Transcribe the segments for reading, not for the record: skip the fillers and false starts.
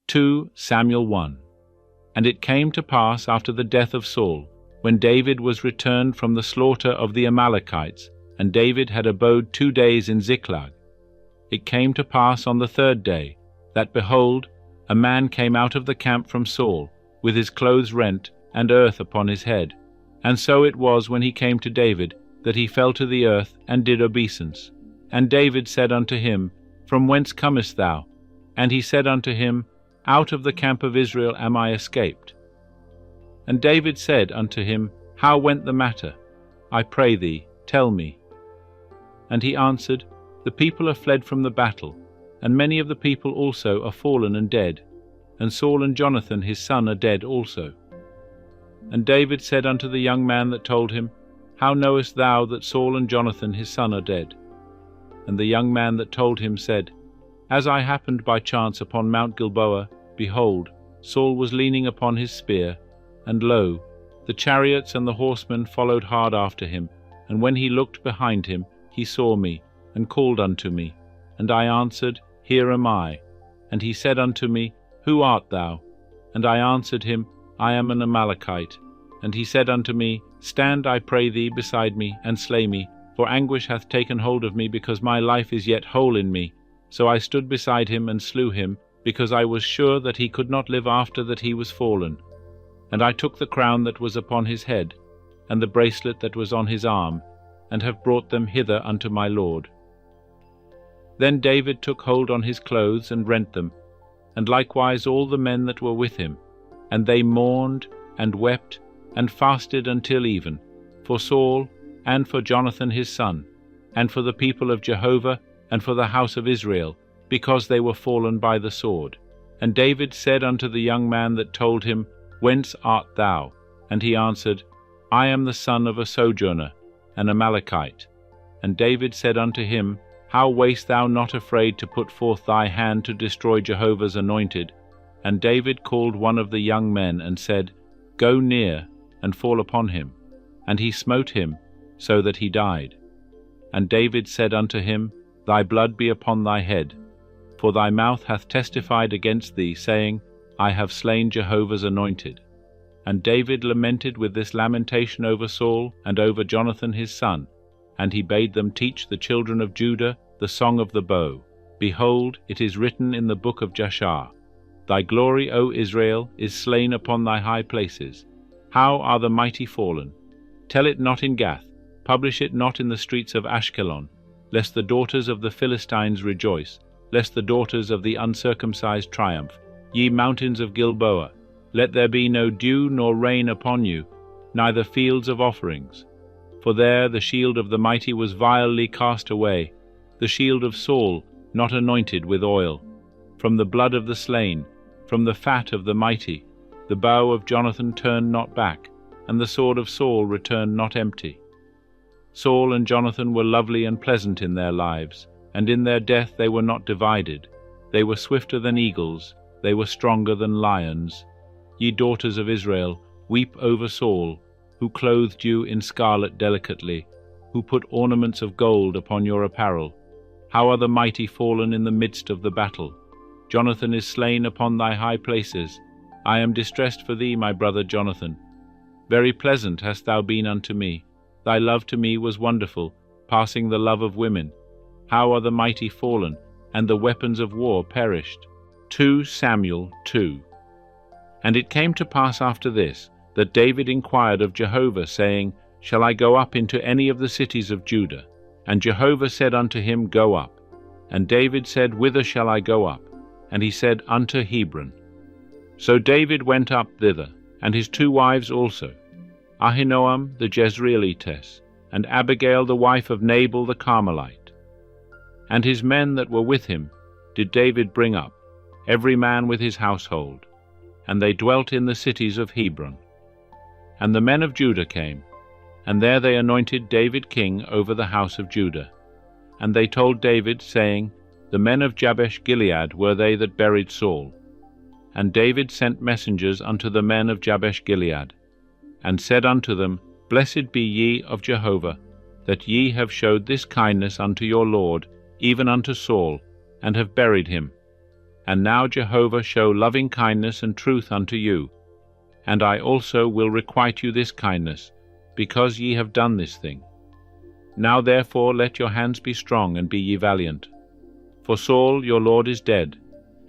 2 Samuel 1. And it came to pass after the death of Saul, when David was returned from the slaughter of the Amalekites, and David had abode 2 days in Ziklag. It came to pass on the 3rd day, that, behold, a man came out of the camp from Saul, with his clothes rent, and earth upon his head. And so it was, when he came to David, that he fell to the earth, and did obeisance. And David said unto him, From whence comest thou? And he said unto him, Out of the camp of Israel am I escaped. And David said unto him, How went the matter? I pray thee, tell me. And he answered, The people are fled from the battle, and many of the people also are fallen and dead, and Saul and Jonathan his son are dead also. And David said unto the young man that told him, How knowest thou that Saul and Jonathan his son are dead? And the young man that told him said, As I happened by chance upon Mount Gilboa, behold, Saul was leaning upon his spear, and lo, the chariots and the horsemen followed hard after him, and when he looked behind him, he saw me, and called unto me. And I answered, Here am I. And he said unto me, Who art thou? And I answered him, I am an Amalekite. And he said unto me, Stand, I pray thee, beside me, and slay me, for anguish hath taken hold of me, because my life is yet whole in me. So I stood beside him and slew him, because I was sure that he could not live after that he was fallen. And I took the crown that was upon his head, and the bracelet that was on his arm, and have brought them hither unto my lord. Then David took hold on his clothes and rent them, and likewise all the men that were with him. And they mourned, and wept, and fasted until even, for Saul, and for Jonathan his son, and for the people of Jehovah, and for the house of Israel, because they were fallen by the sword. And David said unto the young man that told him, Whence art thou? And he answered, I am the son of a sojourner, an Amalekite. And David said unto him, How wast thou not afraid to put forth thy hand to destroy Jehovah's anointed? And David called one of the young men, and said, Go near, and fall upon him. And he smote him, so that he died. And David said unto him, Thy blood be upon thy head, for thy mouth hath testified against thee, saying, I have slain Jehovah's anointed. And David lamented with this lamentation over Saul and over Jonathan his son, and he bade them teach the children of Judah the song of the bow. Behold, it is written in the book of Jashar, Thy glory, O Israel, is slain upon thy high places. How are the mighty fallen? Tell it not in Gath, publish it not in the streets of Ashkelon, lest the daughters of the Philistines rejoice, lest the daughters of the uncircumcised triumph. Ye mountains of Gilboa, let there be no dew nor rain upon you, neither fields of offerings. For there the shield of the mighty was vilely cast away, the shield of Saul not anointed with oil. From the blood of the slain, from the fat of the mighty, the bow of Jonathan turned not back, and the sword of Saul returned not empty. Saul and Jonathan were lovely and pleasant in their lives, and in their death they were not divided. They were swifter than eagles, they were stronger than lions. Ye daughters of Israel, weep over Saul, who clothed you in scarlet delicately, who put ornaments of gold upon your apparel. How are the mighty fallen in the midst of the battle? Jonathan is slain upon thy high places. I am distressed for thee, my brother Jonathan. Very pleasant hast thou been unto me. Thy love to me was wonderful, passing the love of women. How are the mighty fallen, and the weapons of war perished? 2 Samuel 2. And it came to pass after this, that David inquired of Jehovah, saying, Shall I go up into any of the cities of Judah? And Jehovah said unto him, Go up. And David said, Whither shall I go up? And he said, Unto Hebron. So David went up thither, and his 2 wives also, Ahinoam the Jezreelitess, and Abigail the wife of Nabal the Carmelite. And his men that were with him did David bring up, every man with his household, and they dwelt in the cities of Hebron. And the men of Judah came, and there they anointed David king over the house of Judah. And they told David, saying, The men of Jabesh Gilead were they that buried Saul. And David sent messengers unto the men of Jabesh Gilead, and said unto them, Blessed be ye of Jehovah, that ye have showed this kindness unto your Lord, even unto Saul, and have buried him. And now, Jehovah, show loving kindness and truth unto you, and I also will requite you this kindness, because ye have done this thing. Now therefore let your hands be strong, and be ye valiant. For Saul your lord is dead,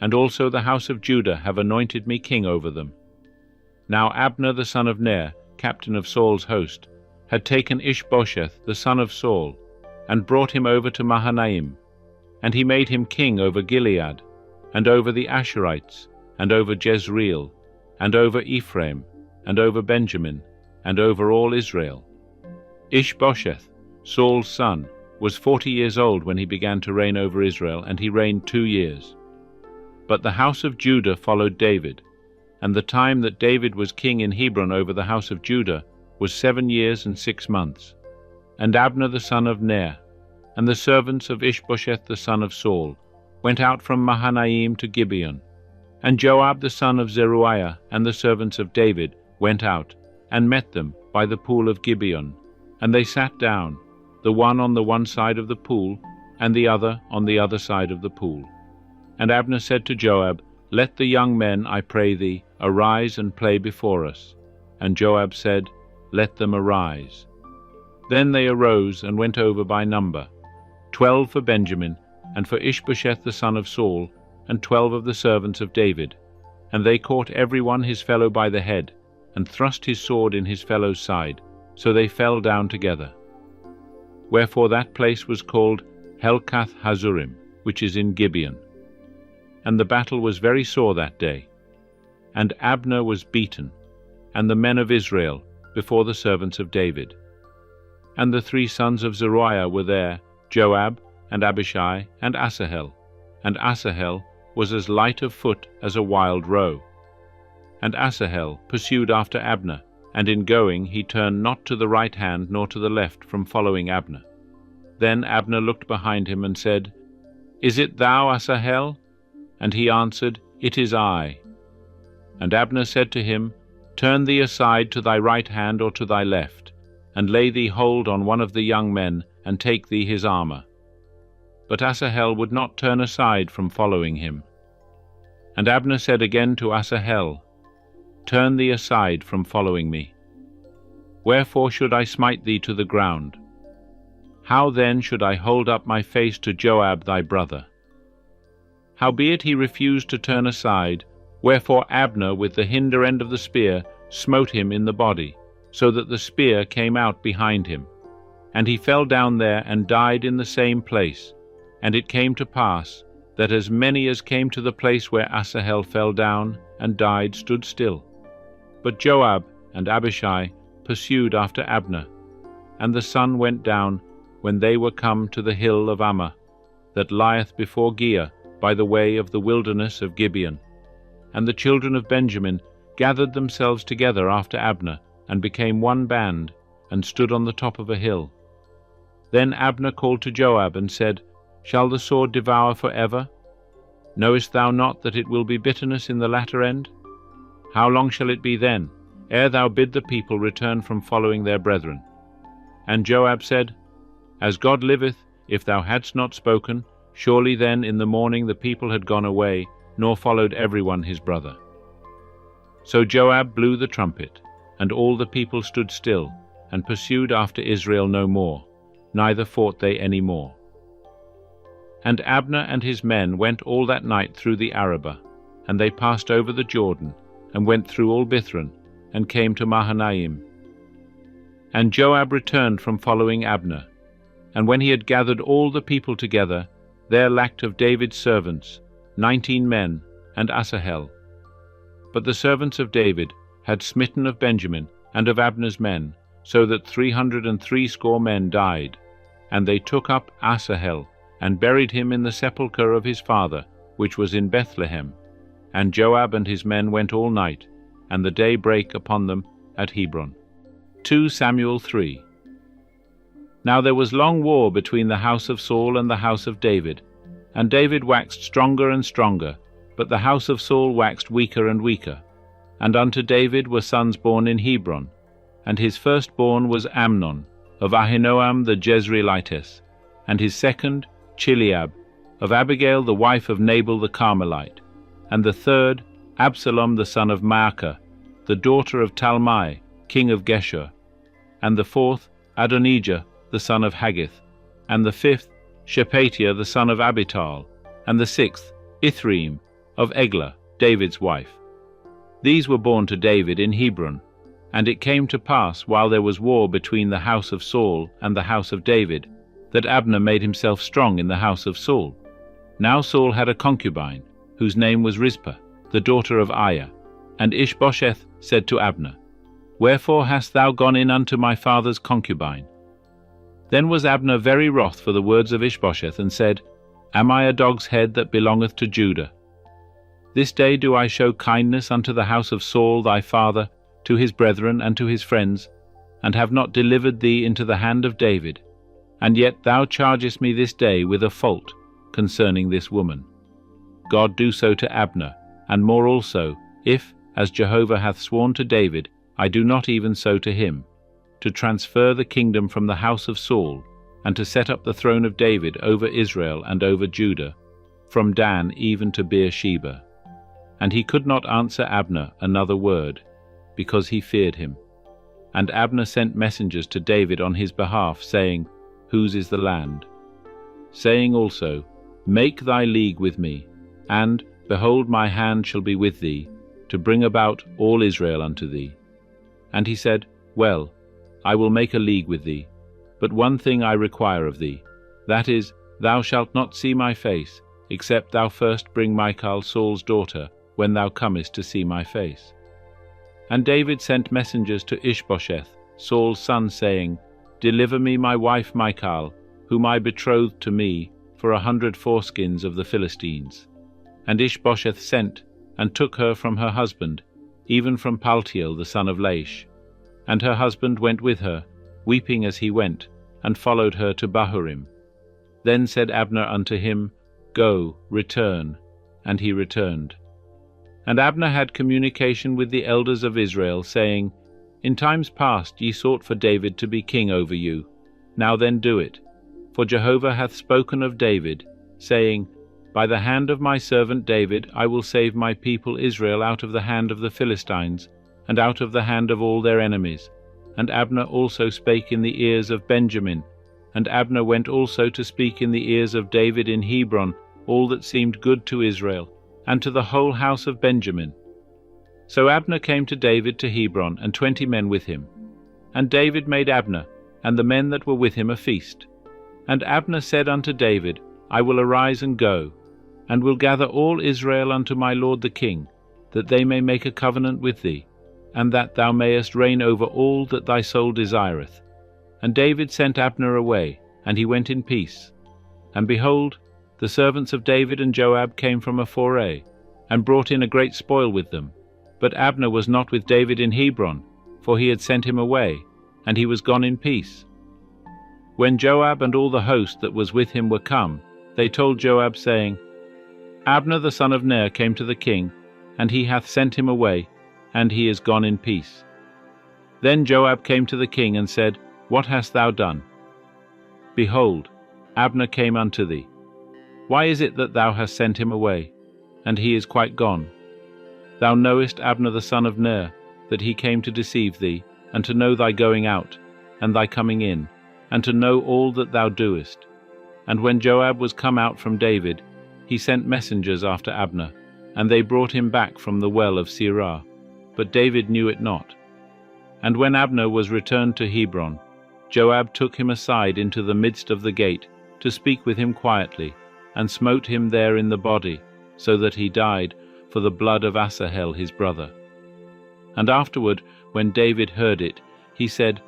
and also the house of Judah have anointed me king over them. Now Abner the son of Ner, captain of Saul's host, had taken Ishbosheth the son of Saul, and brought him over to Mahanaim, and he made him king over Gilead, and over the Asherites, and over Jezreel, and over Ephraim, and over Benjamin, and over all Israel. Ishbosheth, Saul's son, was 40 years old when he began to reign over Israel, and he reigned 2 years. But the house of Judah followed David, and the time that David was king in Hebron over the house of Judah was 7 years and 6 months. And Abner the son of Ner, and the servants of Ishbosheth the son of Saul, went out from Mahanaim to Gibeon. And Joab the son of Zeruiah and the servants of David went out, and met them by the pool of Gibeon. And they sat down, the one on the one side of the pool, and the other on the other side of the pool. And Abner said to Joab, Let the young men, I pray thee, arise and play before us. And Joab said, Let them arise. Then they arose and went over by number, 12 for Benjamin, and for Ishbosheth the son of Saul, and 12 of the servants of David. And they caught every one his fellow by the head, and thrust his sword in his fellow's side, so they fell down together. Wherefore that place was called Helkath Hazurim, which is in Gibeon. And the battle was very sore that day. And Abner was beaten, and the men of Israel, before the servants of David. And the 3 sons of Zeruiah were there, Joab, and Abishai, and Asahel. And Asahel was as light of foot as a wild roe. And Asahel pursued after Abner, and in going he turned not to the right hand nor to the left from following Abner. Then Abner looked behind him and said, Is it thou, Asahel? And he answered, It is I. And Abner said to him, Turn thee aside to thy right hand or to thy left, and lay thee hold on one of the young men, and take thee his armor. But Asahel would not turn aside from following him. And Abner said again to Asahel, Turn thee aside from following me. Wherefore should I smite thee to the ground? How then should I hold up my face to Joab thy brother? Howbeit he refused to turn aside, wherefore Abner with the hinder end of the spear smote him in the body, so that the spear came out behind him. And he fell down there and died in the same place. And it came to pass that as many as came to the place where Asahel fell down and died stood still. But Joab and Abishai pursued after Abner, and the sun went down when they were come to the hill of Ammah, that lieth before Giah by the way of the wilderness of Gibeon. And the children of Benjamin gathered themselves together after Abner, and became one band, and stood on the top of a hill. Then Abner called to Joab, and said, Shall the sword devour for ever? Knowest thou not that it will be bitterness in the latter end? How long shall it be then, ere thou bid the people return from following their brethren? And Joab said, As God liveth, if thou hadst not spoken, surely then in the morning the people had gone away, nor followed every one his brother. So Joab blew the trumpet, and all the people stood still, and pursued after Israel no more, neither fought they any more. And Abner and his men went all that night through the Arabah, and they passed over the Jordan, and went through all Bithron, and came to Mahanaim. And Joab returned from following Abner, and when he had gathered all the people together, there lacked of David's servants 19 men, and Asahel. But the servants of David had smitten of Benjamin and of Abner's men, so that 360 men died. And they took up Asahel, and buried him in the sepulchre of his father, which was in Bethlehem. And Joab and his men went all night, and the day brake upon them at Hebron. 2 Samuel 3. Now there was long war between the house of Saul and the house of David, and David waxed stronger and stronger, but the house of Saul waxed weaker and weaker. And unto David were sons born in Hebron, and his firstborn was Amnon, of Ahinoam the Jezreelitess, and his second Chileab, of Abigail the wife of Nabal the Carmelite, and the third Absalom the son of Maacah, the daughter of Talmai, king of Geshur, and the fourth Adonijah the son of Haggith, and the fifth Shephatiah the son of Abital, and the sixth Ithream of Eglah, David's wife. These were born to David in Hebron. And it came to pass, while there was war between the house of Saul and the house of David, that Abner made himself strong in the house of Saul. Now Saul had a concubine, whose name was Rizpah, the daughter of Aiah. And Ishbosheth said to Abner, Wherefore hast thou gone in unto my father's concubine? Then was Abner very wroth for the words of Ishbosheth, and said, Am I a dog's head that belongeth to Judah? This day do I show kindness unto the house of Saul thy father, to his brethren and to his friends, and have not delivered thee into the hand of David, and yet thou chargest me this day with a fault concerning this woman. God do so to Abner, and more also, if, as Jehovah hath sworn to David, I do not even so to him, to transfer the kingdom from the house of Saul, and to set up the throne of David over Israel and over Judah, from Dan even to Beersheba. And he could not answer Abner another word, because he feared him. And Abner sent messengers to David on his behalf, saying, Whose is the land? Saying also, Make thy league with me, and, behold, my hand shall be with thee, to bring about all Israel unto thee. And he said, Well, I will make a league with thee, but one thing I require of thee, that is, thou shalt not see my face, except thou first bring Michal Saul's daughter, when thou comest to see my face. And David sent messengers to Ishbosheth, Saul's son, saying, Deliver me my wife Michal, whom I betrothed to me, for 100 foreskins of the Philistines. And Ishbosheth sent, and took her from her husband, even from Paltiel the son of Laish. And her husband went with her, weeping as he went, and followed her to Bahurim. Then said Abner unto him, Go, return. And he returned. And Abner had communication with the elders of Israel, saying, In times past ye sought for David to be king over you. Now then do it. For Jehovah hath spoken of David, saying, By the hand of my servant David I will save my people Israel out of the hand of the Philistines, and out of the hand of all their enemies. And Abner also spake in the ears of Benjamin. And Abner went also to speak in the ears of David in Hebron all that seemed good to Israel, and to the whole house of Benjamin. So Abner came to David to Hebron, and 20 men with him. And David made Abner, and the men that were with him, a feast. And Abner said unto David, I will arise and go, and will gather all Israel unto my lord the king, that they may make a covenant with thee, and that thou mayest reign over all that thy soul desireth. And David sent Abner away, and he went in peace. And behold, the servants of David and Joab came from a foray, and brought in a great spoil with them. But Abner was not with David in Hebron, for he had sent him away, and he was gone in peace. When Joab and all the host that was with him were come, they told Joab, saying, Abner the son of Ner came to the king, and he hath sent him away, and he is gone in peace. Then Joab came to the king and said, What hast thou done? Behold, Abner came unto thee. Why is it that thou hast sent him away, and he is quite gone? Thou knowest Abner the son of Ner, that he came to deceive thee, and to know thy going out, and thy coming in, and to know all that thou doest. And when Joab was come out from David, he sent messengers after Abner, and they brought him back from the well of Sirah, but David knew it not. And when Abner was returned to Hebron, Joab took him aside into the midst of the gate, to speak with him quietly, and smote him there in the body, so that he died, for the blood of Asahel his brother. And afterward, when David heard it, he said,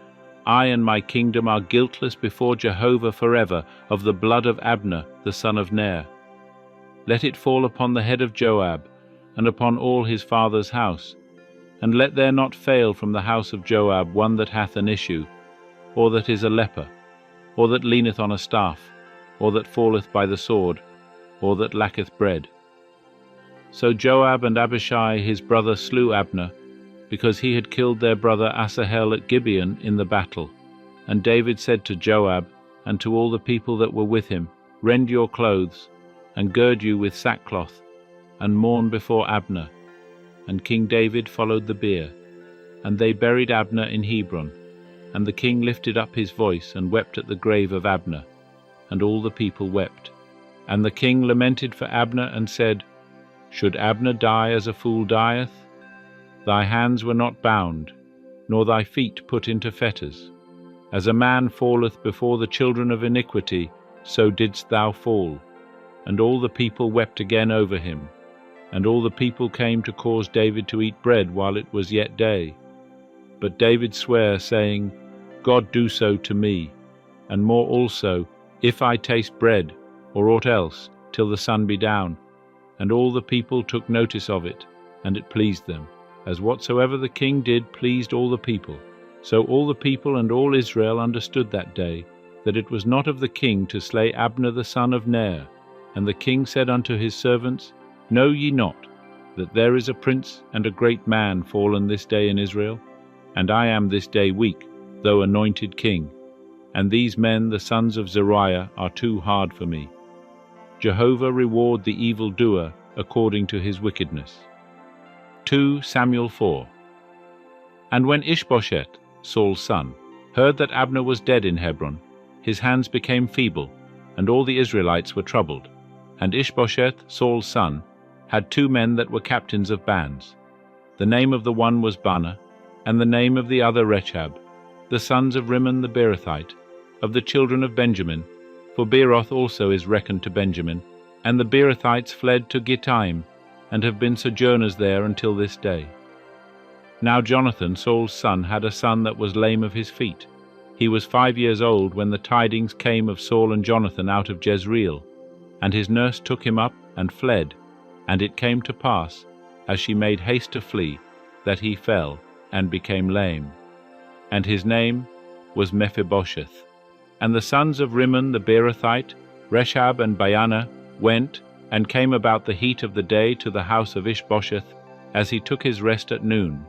I and my kingdom are guiltless before Jehovah forever of the blood of Abner the son of Ner. Let it fall upon the head of Joab, and upon all his father's house, and let there not fail from the house of Joab one that hath an issue, or that is a leper, or that leaneth on a staff, or that falleth by the sword, or that lacketh bread. So Joab and Abishai his brother slew Abner, because he had killed their brother Asahel at Gibeon in the battle. And David said to Joab, and to all the people that were with him, Rend your clothes, and gird you with sackcloth, and mourn before Abner. And King David followed the bier. And they buried Abner in Hebron. And the king lifted up his voice and wept at the grave of Abner. And all the people wept. And the king lamented for Abner and said, Should Abner die as a fool dieth? Thy hands were not bound, nor thy feet put into fetters. As a man falleth before the children of iniquity, so didst thou fall. And all the people wept again over him. And all the people came to cause David to eat bread while it was yet day. But David sware, saying, God do so to me, and more also, if I taste bread, or aught else, till the sun be down. And all the people took notice of it, and it pleased them, as whatsoever the king did pleased all the people. So all the people and all Israel understood that day, that it was not of the king to slay Abner the son of Ner. And the king said unto his servants, Know ye not that there is a prince and a great man fallen this day in Israel? And I am this day weak, though anointed king. And these men, the sons of Zeruiah, are too hard for me. Jehovah reward the evildoer according to his wickedness. 2 Samuel 4. And when Ishbosheth, Saul's son, heard that Abner was dead in Hebron, his hands became feeble, and all the Israelites were troubled. And Ishbosheth, Saul's son, had 2 men that were captains of bands. The name of the one was Baanah, and the name of the other Rechab, the sons of Rimmon the Beerothite, of the children of Benjamin, for Beeroth also is reckoned to Benjamin. And the Beerothites fled to Gittaim, and have been sojourners there until this day. Now Jonathan, Saul's son, had a son that was lame of his feet. He was 5 years old when the tidings came of Saul and Jonathan out of Jezreel. And his nurse took him up and fled. And it came to pass, as she made haste to flee, that he fell and became lame. And his name was Mephibosheth. And the sons of Rimmon the Beerothite, Rechab and Baanah, went and came about the heat of the day to the house of Ishbosheth, as he took his rest at noon.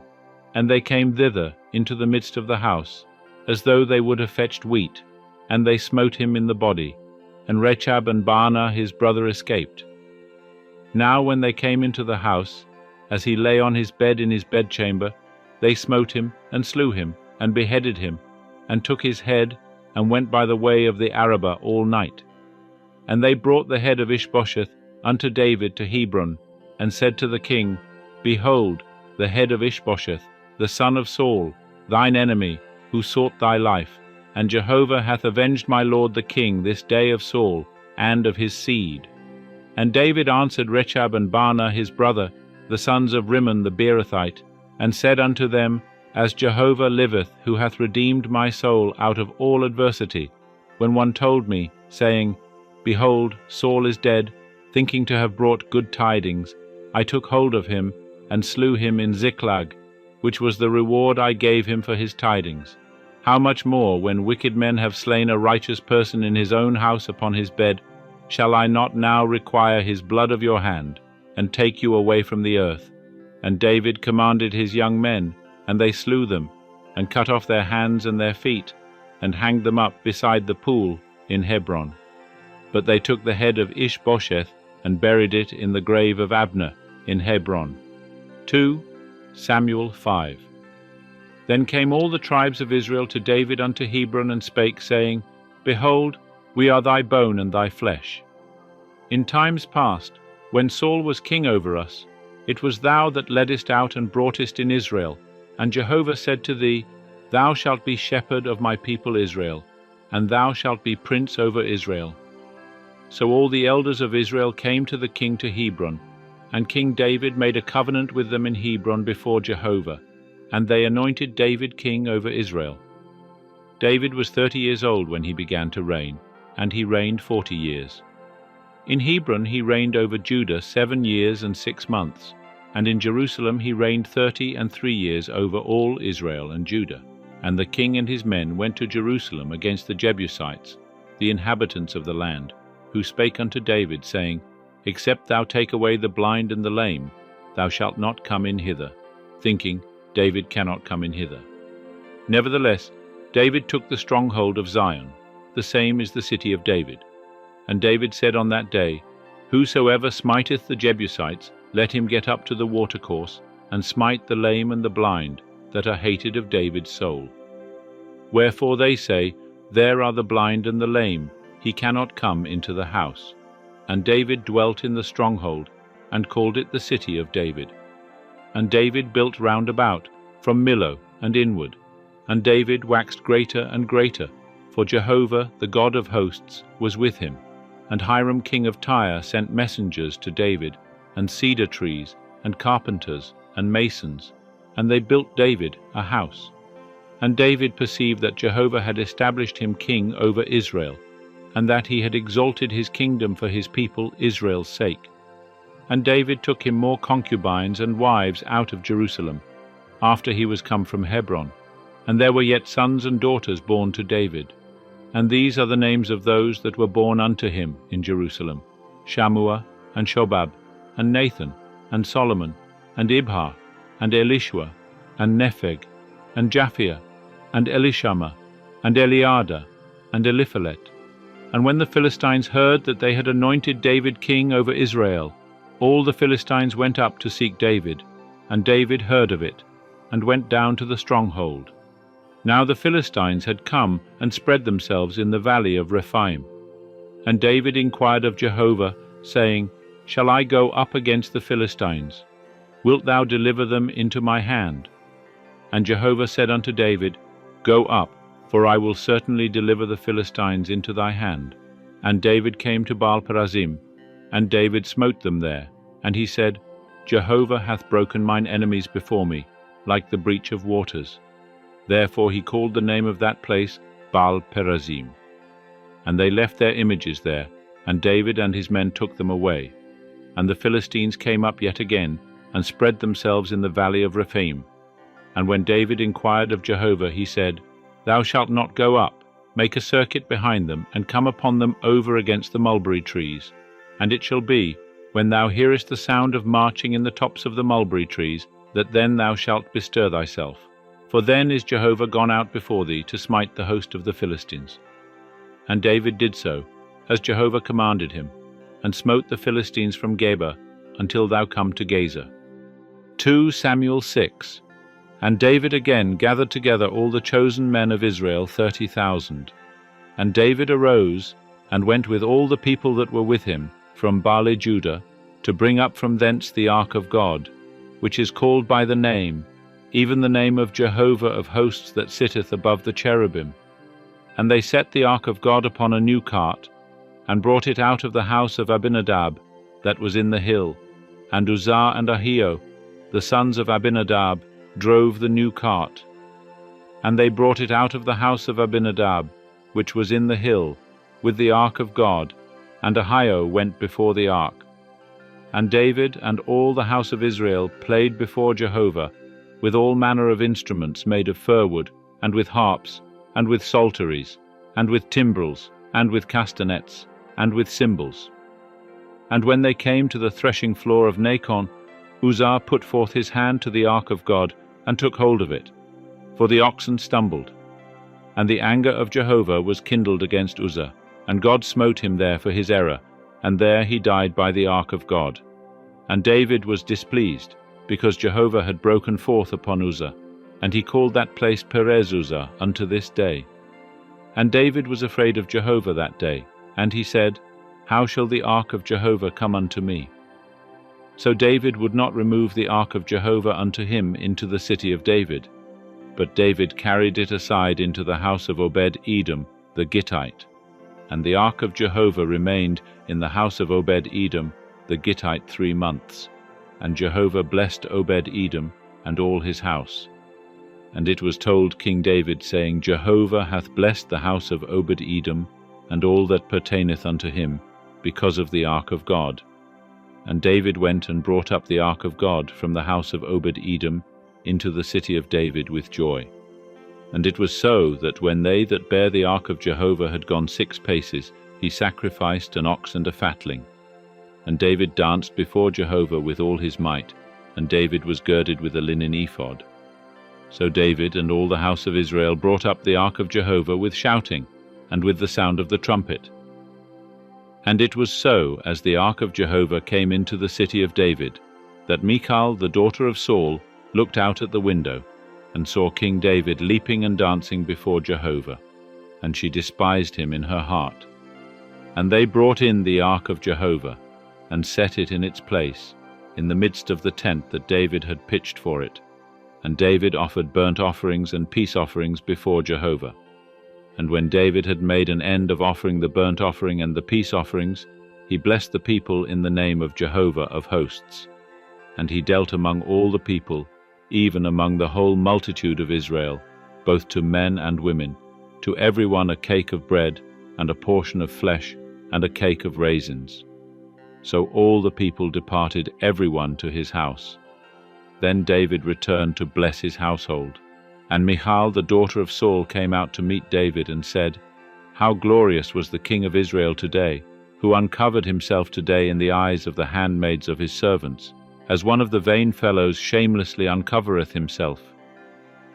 And they came thither into the midst of the house, as though they would have fetched wheat, and they smote him in the body. And Rechab and Baanah his brother escaped. Now when they came into the house, as he lay on his bed in his bedchamber, they smote him, and slew him, and beheaded him, and took his head, and went by the way of the Arabah all night. And they brought the head of Ishbosheth unto David to Hebron, and said to the king, Behold, the head of Ishbosheth, the son of Saul, thine enemy, who sought thy life. And Jehovah hath avenged my lord the king this day of Saul, and of his seed. And David answered Rechab and Baanah his brother, the sons of Rimmon the Beerothite, and said unto them, As Jehovah liveth, who hath redeemed my soul out of all adversity, when one told me, saying, Behold, Saul is dead, thinking to have brought good tidings, I took hold of him, and slew him in Ziklag, which was the reward I gave him for his tidings. How much more, when wicked men have slain a righteous person in his own house upon his bed, shall I not now require his blood of your hand, and take you away from the earth? And David commanded his young men, and they slew them, and cut off their hands and their feet, and hanged them up beside the pool in Hebron. But they took the head of Ishbosheth, and buried it in the grave of Abner in Hebron. 2 Samuel 5. Then came all the tribes of Israel to David unto Hebron, and spake, saying, Behold, we are thy bone and thy flesh. In times past, when Saul was king over us, it was thou that leddest out and broughtest in Israel, and Jehovah said to thee, Thou shalt be shepherd of my people Israel, and thou shalt be prince over Israel. So all the elders of Israel came to the king to Hebron, and King David made a covenant with them in Hebron before Jehovah, and they anointed David king over Israel. David was 30 years old when he began to reign, and he reigned 40 years. In Hebron he reigned over Judah 7 years and 6 months, and in Jerusalem he reigned 33 years over all Israel and Judah. And the king and his men went to Jerusalem against the Jebusites, the inhabitants of the land, who spake unto David, saying, Except thou take away the blind and the lame, thou shalt not come in hither, thinking, David cannot come in hither. Nevertheless, David took the stronghold of Zion, the same is the city of David. And David said on that day, Whosoever smiteth the Jebusites, let him get up to the watercourse, and smite the lame and the blind, that are hated of David's soul. Wherefore they say, There are the blind and the lame, he cannot come into the house. And David dwelt in the stronghold, and called it the city of David. And David built round about, from Millo and inward. And David waxed greater and greater, for Jehovah, the God of hosts, was with him. And Hiram king of Tyre sent messengers to David, and cedar trees, and carpenters, and masons, and they built David a house. And David perceived that Jehovah had established him king over Israel, and that he had exalted his kingdom for his people Israel's sake. And David took him more concubines and wives out of Jerusalem, after he was come from Hebron, and there were yet sons and daughters born to David. And these are the names of those that were born unto him in Jerusalem: Shammua, and Shobab, and Nathan, and Solomon, and Ibhar, and Elishua, and Nepheg, and Japhia, and Elishama, and Eliada, and Eliphalet. And when the Philistines heard that they had anointed David king over Israel, all the Philistines went up to seek David, and David heard of it, and went down to the stronghold. Now the Philistines had come and spread themselves in the valley of Rephaim. And David inquired of Jehovah, saying, Shall I go up against the Philistines? Wilt thou deliver them into my hand? And Jehovah said unto David, Go up, for I will certainly deliver the Philistines into thy hand. And David came to Baal-perazim, and David smote them there. And he said, Jehovah hath broken mine enemies before me, like the breach of waters. Therefore he called the name of that place Baal-perazim. And they left their images there, and David and his men took them away. And the Philistines came up yet again, and spread themselves in the valley of Rephaim. And when David inquired of Jehovah, he said, Thou shalt not go up, make a circuit behind them, and come upon them over against the mulberry trees. And it shall be, when thou hearest the sound of marching in the tops of the mulberry trees, that then thou shalt bestir thyself. For then is Jehovah gone out before thee to smite the host of the Philistines. And David did so, as Jehovah commanded him, and smote the Philistines from Geba, until thou come to Gaza. 2 Samuel 6. And David again gathered together all the chosen men of Israel 30,000. And David arose, and went with all the people that were with him, from Baale-Judah, to bring up from thence the ark of God, which is called by the name, even the name of Jehovah of hosts that sitteth above the cherubim. And they set the ark of God upon a new cart, and brought it out of the house of Abinadab, that was in the hill. And Uzzah and Ahio, the sons of Abinadab, drove the new cart. And they brought it out of the house of Abinadab, which was in the hill, with the ark of God, and Ahio went before the ark. And David and all the house of Israel played before Jehovah, with all manner of instruments made of fir wood, and with harps, and with psalteries, and with timbrels, and with castanets, and with cymbals. And when they came to the threshing floor of Nachon, Uzzah put forth his hand to the ark of God, and took hold of it, for the oxen stumbled. And the anger of Jehovah was kindled against Uzzah, and God smote him there for his error, and there he died by the ark of God. And David was displeased, because Jehovah had broken forth upon Uzzah, and he called that place Perez-Uzzah unto this day. And David was afraid of Jehovah that day, and he said, How shall the ark of Jehovah come unto me? So David would not remove the ark of Jehovah unto him into the city of David, but David carried it aside into the house of Obed-Edom the Gittite. And the ark of Jehovah remained in the house of Obed-Edom the Gittite 3 months. And Jehovah blessed Obed-Edom and all his house. And it was told King David, saying, Jehovah hath blessed the house of Obed-Edom and all that pertaineth unto him, because of the ark of God. And David went and brought up the ark of God from the house of Obed-Edom into the city of David with joy. And it was so that when they that bare the ark of Jehovah had gone 6 paces, he sacrificed an ox and a fatling. And David danced before Jehovah with all his might, and David was girded with a linen ephod. So David and all the house of Israel brought up the ark of Jehovah with shouting, and with the sound of the trumpet. And it was so, as the ark of Jehovah came into the city of David, that Michal, the daughter of Saul, looked out at the window, and saw King David leaping and dancing before Jehovah, and she despised him in her heart. And they brought in the ark of Jehovah, and set it in its place, in the midst of the tent that David had pitched for it. And David offered burnt offerings and peace offerings before Jehovah. And when David had made an end of offering the burnt offering and the peace offerings, he blessed the people in the name of Jehovah of hosts. And he dealt among all the people, even among the whole multitude of Israel, both to men and women, to every one a cake of bread, and a portion of flesh, and a cake of raisins. So all the people departed, every one to his house. Then David returned to bless his household. And Michal, the daughter of Saul, came out to meet David and said, How glorious was the king of Israel today, who uncovered himself today in the eyes of the handmaids of his servants, as one of the vain fellows shamelessly uncovereth himself.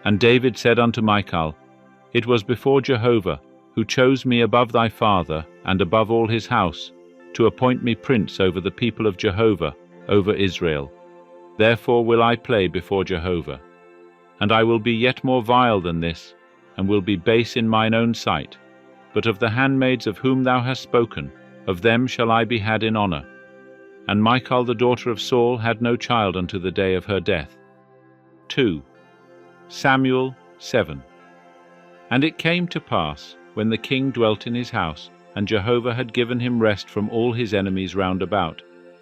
And David said unto Michal, It was before Jehovah, who chose me above thy father, and above all his house, to appoint me prince over the people of Jehovah, over Israel. Therefore will I play before Jehovah. And I will be yet more vile than this, and will be base in mine own sight. But of the handmaids of whom thou hast spoken, of them shall I be had in honour. And Michal the daughter of Saul had no child unto the day of her death. 2 Samuel 7. And it came to pass, when the king dwelt in his house, and Jehovah had given him rest from all his enemies round about,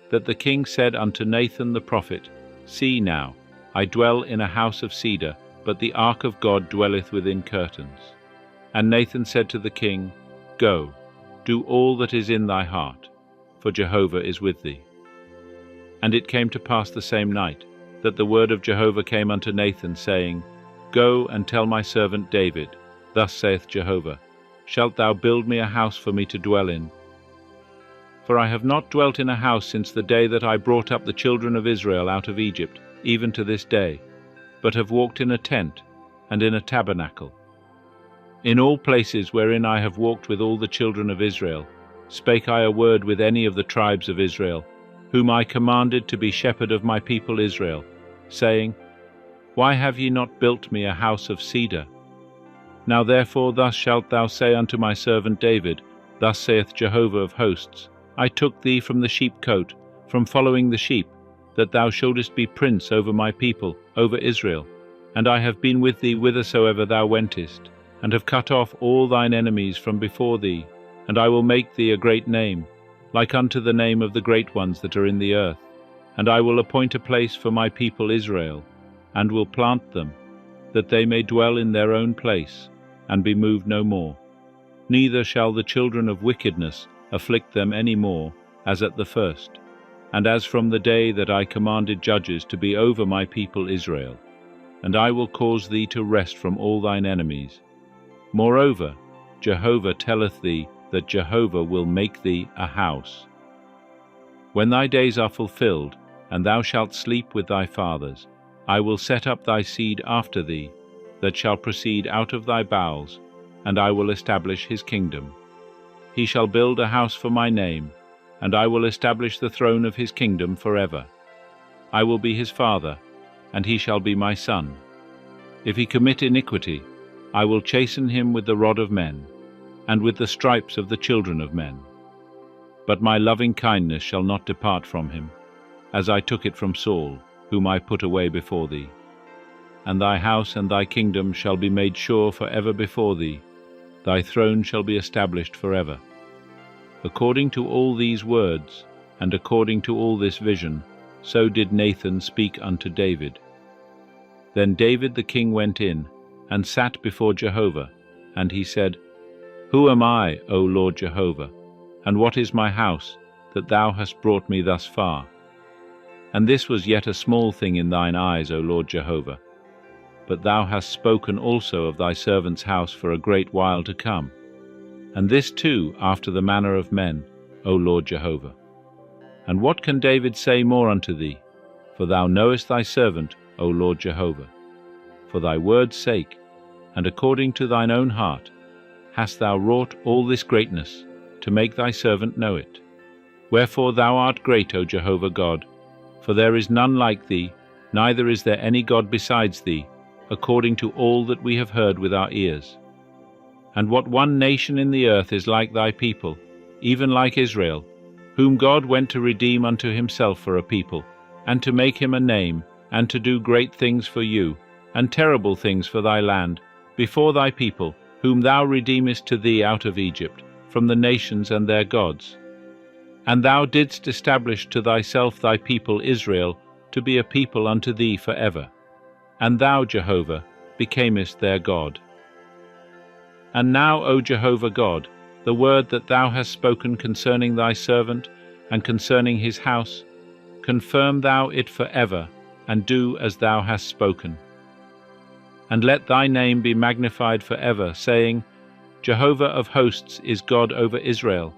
that the king said unto Nathan the prophet, See now, I dwell in a house of cedar, but the ark of God dwelleth within curtains. And Nathan said to the king, Go, do all that is in thy heart, for Jehovah is with thee. And it came to pass the same night, that the word of Jehovah came unto Nathan, saying, Go and tell my servant David, Thus saith Jehovah, Shalt thou build me a house for me to dwell in? For I have not dwelt in a house since the day that I brought up the children of Israel out of Egypt, even to this day, but have walked in a tent, and in a tabernacle. In all places wherein I have walked with all the children of Israel, spake I a word with any of the tribes of Israel, whom I commanded to be shepherd of my people Israel, saying, Why have ye not built me a house of cedar? Now therefore thus shalt thou say unto my servant David, Thus saith Jehovah of hosts, I took thee from the sheepcote, from following the sheep, that thou shouldest be prince over my people, over Israel. And I have been with thee whithersoever thou wentest, and have cut off all thine enemies from before thee, and I will make thee a great name, like unto the name of the great ones that are in the earth. And I will appoint a place for my people Israel, and will plant them, that they may dwell in their own place, and be moved no more. Neither shall the children of wickedness afflict them any more, as at the first, and as from the day that I commanded judges to be over my people Israel. And I will cause thee to rest from all thine enemies. Moreover, Jehovah telleth thee that Jehovah will make thee a house. When thy days are fulfilled, and thou shalt sleep with thy fathers, I will set up thy seed after thee, that shall proceed out of thy bowels, and I will establish his kingdom. He shall build a house for my name, and I will establish the throne of his kingdom forever. I will be his father, and he shall be my son. If he commit iniquity, I will chasten him with the rod of men, and with the stripes of the children of men. But my loving kindness shall not depart from him, as I took it from Saul, whom I put away before thee. And thy house and thy kingdom shall be made sure for ever before thee, thy throne shall be established forever. According to all these words, and according to all this vision, so did Nathan speak unto David. Then David the king went in, and sat before Jehovah, and he said, Who am I, O Lord Jehovah, and what is my house, that thou hast brought me thus far? And this was yet a small thing in thine eyes, O Lord Jehovah. But thou hast spoken also of thy servant's house for a great while to come, and this too after the manner of men, O Lord Jehovah. And what can David say more unto thee? For thou knowest thy servant, O Lord Jehovah. For thy word's sake, and according to thine own heart, hast thou wrought all this greatness, to make thy servant know it. Wherefore thou art great, O Jehovah God, For there is none like thee, neither is there any God besides thee, according to all that we have heard with our ears. And what one nation in the earth is like thy people, even like Israel, whom God went to redeem unto himself for a people, and to make him a name, and to do great things for you, and terrible things for thy land, before thy people, whom thou redeemest to thee out of Egypt, from the nations and their gods. And thou didst establish to thyself thy people Israel, to be a people unto thee for ever. And thou, Jehovah, becamest their God. And now, O Jehovah God, the word that thou hast spoken concerning thy servant, and concerning his house, confirm thou it for ever, and do as thou hast spoken. And let thy name be magnified for ever, saying, Jehovah of hosts is God over Israel,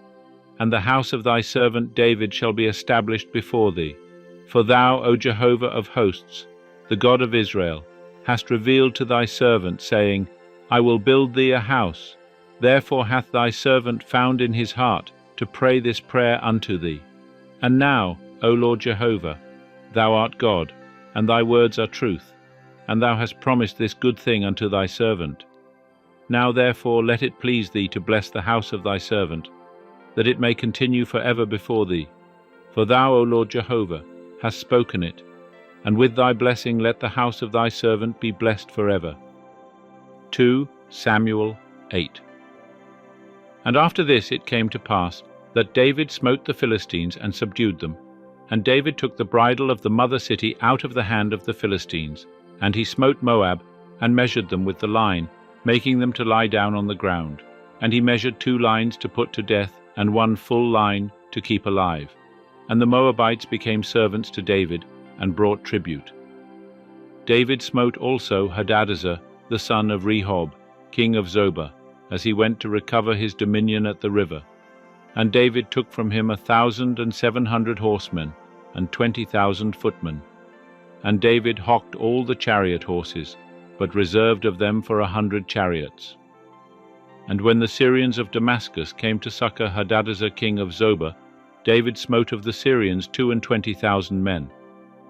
and the house of thy servant David shall be established before thee. For thou, O Jehovah of hosts, the God of Israel, hast revealed to thy servant, saying, I will build thee a house. Therefore hath thy servant found in his heart to pray this prayer unto thee. And now, O Lord Jehovah, thou art God, and thy words are truth, and thou hast promised this good thing unto thy servant. Now therefore let it please thee to bless the house of thy servant, that it may continue for ever before thee. For thou, O Lord Jehovah, hast spoken it, and with thy blessing let the house of thy servant be blessed for ever. 2 Samuel 8. And after this it came to pass that David smote the Philistines and subdued them. And David took the bridle of the mother city out of the hand of the Philistines, and he smote Moab, and measured them with the line, making them to lie down on the ground. And he measured 2 lines to put to death, and 1 full line to keep alive. And the Moabites became servants to David, and brought tribute. David smote also Hadadezer, the son of Rehob, king of Zobah, as he went to recover his dominion at the river. And David took from him 1,700 horsemen, and 20,000 footmen. And David hocked all the chariot horses, but reserved of them for 100 chariots. And when the Syrians of Damascus came to succor Hadadezer king of Zobah, David smote of the Syrians 22,000 men.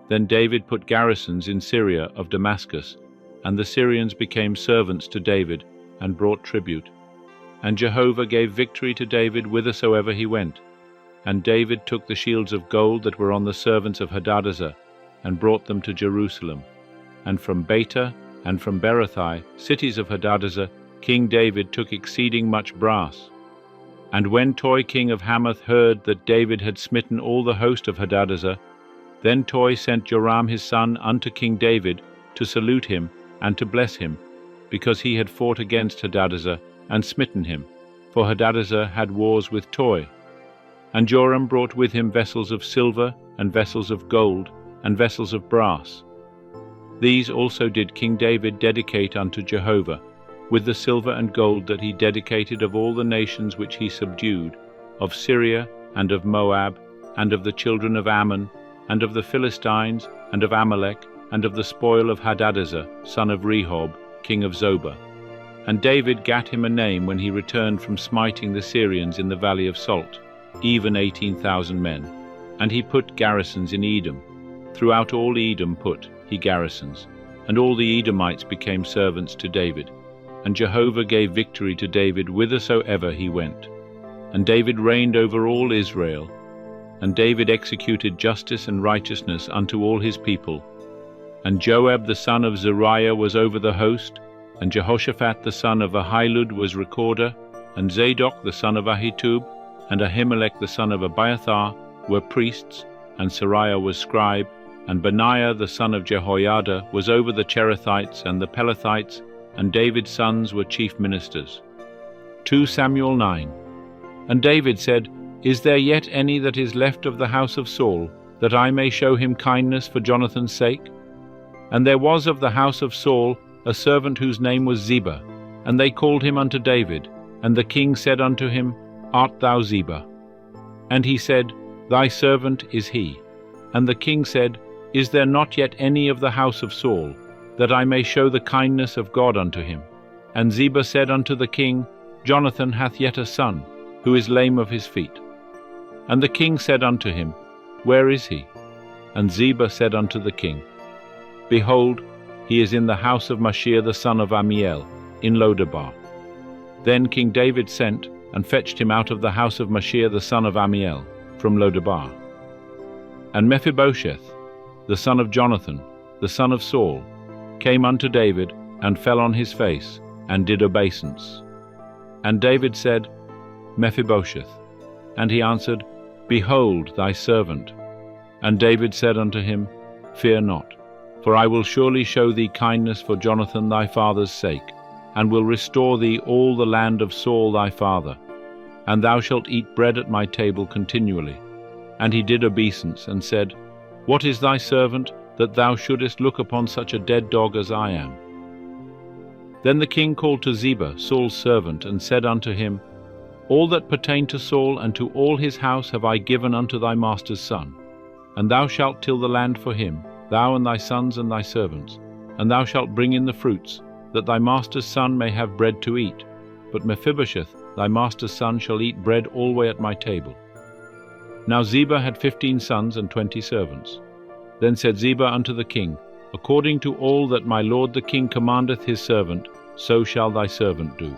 Then David put garrisons in Syria of Damascus, and the Syrians became servants to David, and brought tribute. And Jehovah gave victory to David whithersoever he went. And David took the shields of gold that were on the servants of Hadadezer, and brought them to Jerusalem. And from Beta and from Berothai, cities of Hadadezer, King David took exceeding much brass. And when Toi king of Hamath heard that David had smitten all the host of Hadadezer, then Toi sent Joram his son unto King David to salute him and to bless him, because he had fought against Hadadezer and smitten him, for Hadadezer had wars with Toi. And Joram brought with him vessels of silver, and vessels of gold, and vessels of brass. These also did King David dedicate unto Jehovah, with the silver and gold that he dedicated of all the nations which he subdued, of Syria, and of Moab, and of the children of Ammon, and of the Philistines, and of Amalek, and of the spoil of Hadadezer, son of Rehob, king of Zobah. And David gat him a name when he returned from smiting the Syrians in the valley of Salt, even 18,000 men. And he put garrisons in Edom. Throughout all Edom put he garrisons, and all the Edomites became servants to David. And Jehovah gave victory to David whithersoever he went. And David reigned over all Israel. And David executed justice and righteousness unto all his people. And Joab the son of Zeruiah was over the host, and Jehoshaphat the son of Ahilud was recorder, and Zadok the son of Ahitub, and Ahimelech the son of Abiathar were priests, and Sariah was scribe, and Benaiah the son of Jehoiada was over the Cherethites and the Pelethites, and David's sons were chief ministers. 2 Samuel 9. And David said, Is there yet any that is left of the house of Saul, that I may show him kindness for Jonathan's sake? And there was of the house of Saul a servant whose name was Ziba, and they called him unto David. And the king said unto him, Art thou Ziba? And he said, Thy servant is he. And the king said, Is there not yet any of the house of Saul, that I may show the kindness of God unto him? And Ziba said unto the king, Jonathan hath yet a son, who is lame of his feet. And the king said unto him, Where is he? And Ziba said unto the king, Behold, he is in the house of Machir the son of Ammiel, in Lodebar. Then King David sent and fetched him out of the house of Machir the son of Ammiel, from Lodebar. And Mephibosheth, the son of Jonathan, the son of Saul, came unto David, and fell on his face, and did obeisance. And David said, Mephibosheth. And he answered, Behold thy servant. And David said unto him, Fear not, for I will surely show thee kindness for Jonathan thy father's sake, and will restore thee all the land of Saul thy father, and thou shalt eat bread at my table continually. And he did obeisance, and said, What is thy servant, that thou shouldest look upon such a dead dog as I am? Then the king called to Ziba, Saul's servant, and said unto him, All that pertained to Saul and to all his house have I given unto thy master's son. And thou shalt till the land for him, thou and thy sons and thy servants, and thou shalt bring in the fruits, that thy master's son may have bread to eat. But Mephibosheth, thy master's son, shall eat bread alway at my table. Now Ziba had 15 sons and 20 servants. Then said Ziba unto the king, According to all that my lord the king commandeth his servant, so shall thy servant do.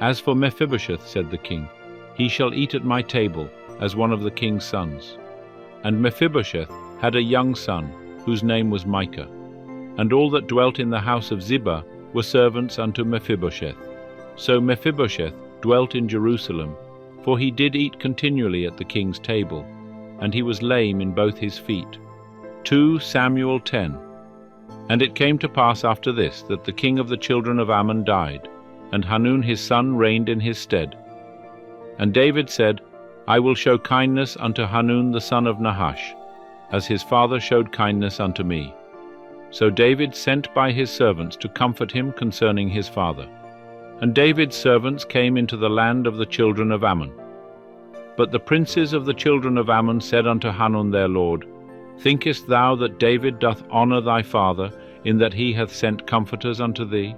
As for Mephibosheth, said the king, he shall eat at my table, as one of the king's sons. And Mephibosheth had a young son, whose name was Micah. And all that dwelt in the house of Ziba were servants unto Mephibosheth. So Mephibosheth dwelt in Jerusalem, for he did eat continually at the king's table, and he was lame in both his feet. 2 Samuel 10. And it came to pass after this, that the king of the children of Ammon died, and Hanun his son reigned in his stead. And David said, I will show kindness unto Hanun the son of Nahash, as his father showed kindness unto me. So David sent by his servants to comfort him concerning his father. And David's servants came into the land of the children of Ammon. But the princes of the children of Ammon said unto Hanun their lord, Thinkest thou that David doth honour thy father, in that he hath sent comforters unto thee?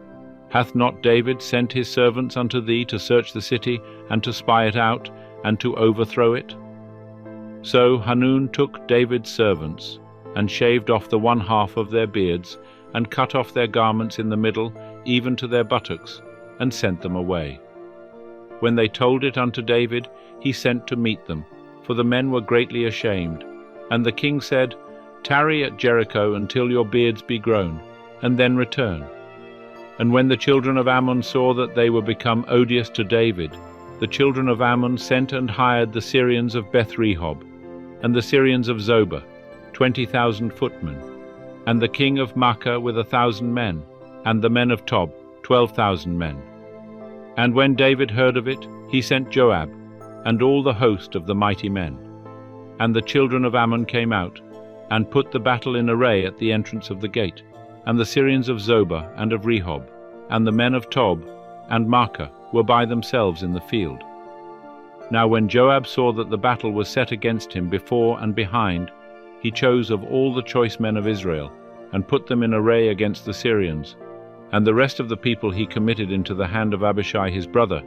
Hath not David sent his servants unto thee to search the city, and to spy it out, and to overthrow it? So Hanun took David's servants, and shaved off the one half of their beards, and cut off their garments in the middle, even to their buttocks, and sent them away. When they told it unto David, he sent to meet them, for the men were greatly ashamed. And the king said, Tarry at Jericho until your beards be grown, and then return. And when the children of Ammon saw that they were become odious to David, the children of Ammon sent and hired the Syrians of Beth-rehob, and the Syrians of Zobah, 20,000 footmen, and the king of Makkah with 1,000 men, and the men of Tob, 12,000 men. And when David heard of it, he sent Joab, and all the host of the mighty men. And the children of Ammon came out, and put the battle in array at the entrance of the gate, and the Syrians of Zobah and of Rehob, and the men of Tob and Makkah were by themselves in the field. Now when Joab saw that the battle was set against him before and behind, he chose of all the choice men of Israel, and put them in array against the Syrians. And the rest of the people he committed into the hand of Abishai his brother,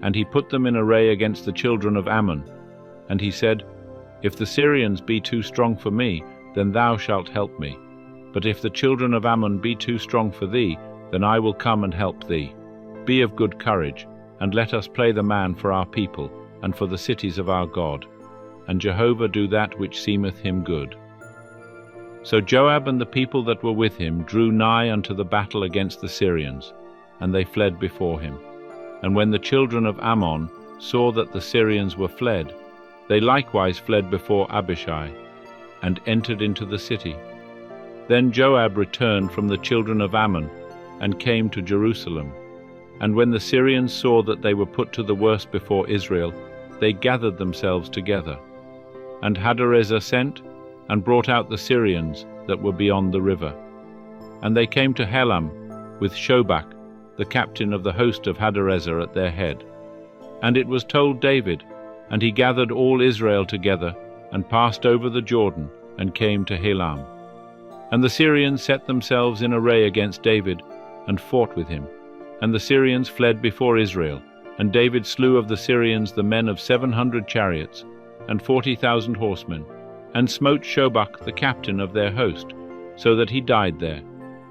and he put them in array against the children of Ammon. And he said, If the Syrians be too strong for me, then thou shalt help me. But if the children of Ammon be too strong for thee, then I will come and help thee. Be of good courage, and let us play the man for our people, and for the cities of our God. And Jehovah do that which seemeth him good. So Joab and the people that were with him drew nigh unto the battle against the Syrians, and they fled before him. And when the children of Ammon saw that the Syrians were fled, they likewise fled before Abishai, and entered into the city. Then Joab returned from the children of Ammon, and came to Jerusalem. And when the Syrians saw that they were put to the worse before Israel, they gathered themselves together. And Hadarezer sent, and brought out the Syrians that were beyond the river. And they came to Helam, with Shobach, the captain of the host of Hadarezer, at their head. And it was told David, and he gathered all Israel together, and passed over the Jordan, and came to Helam. And the Syrians set themselves in array against David, and fought with him. And the Syrians fled before Israel, and David slew of the Syrians the men of 700 chariots, and 40,000 horsemen, and smote Shobach the captain of their host, so that he died there.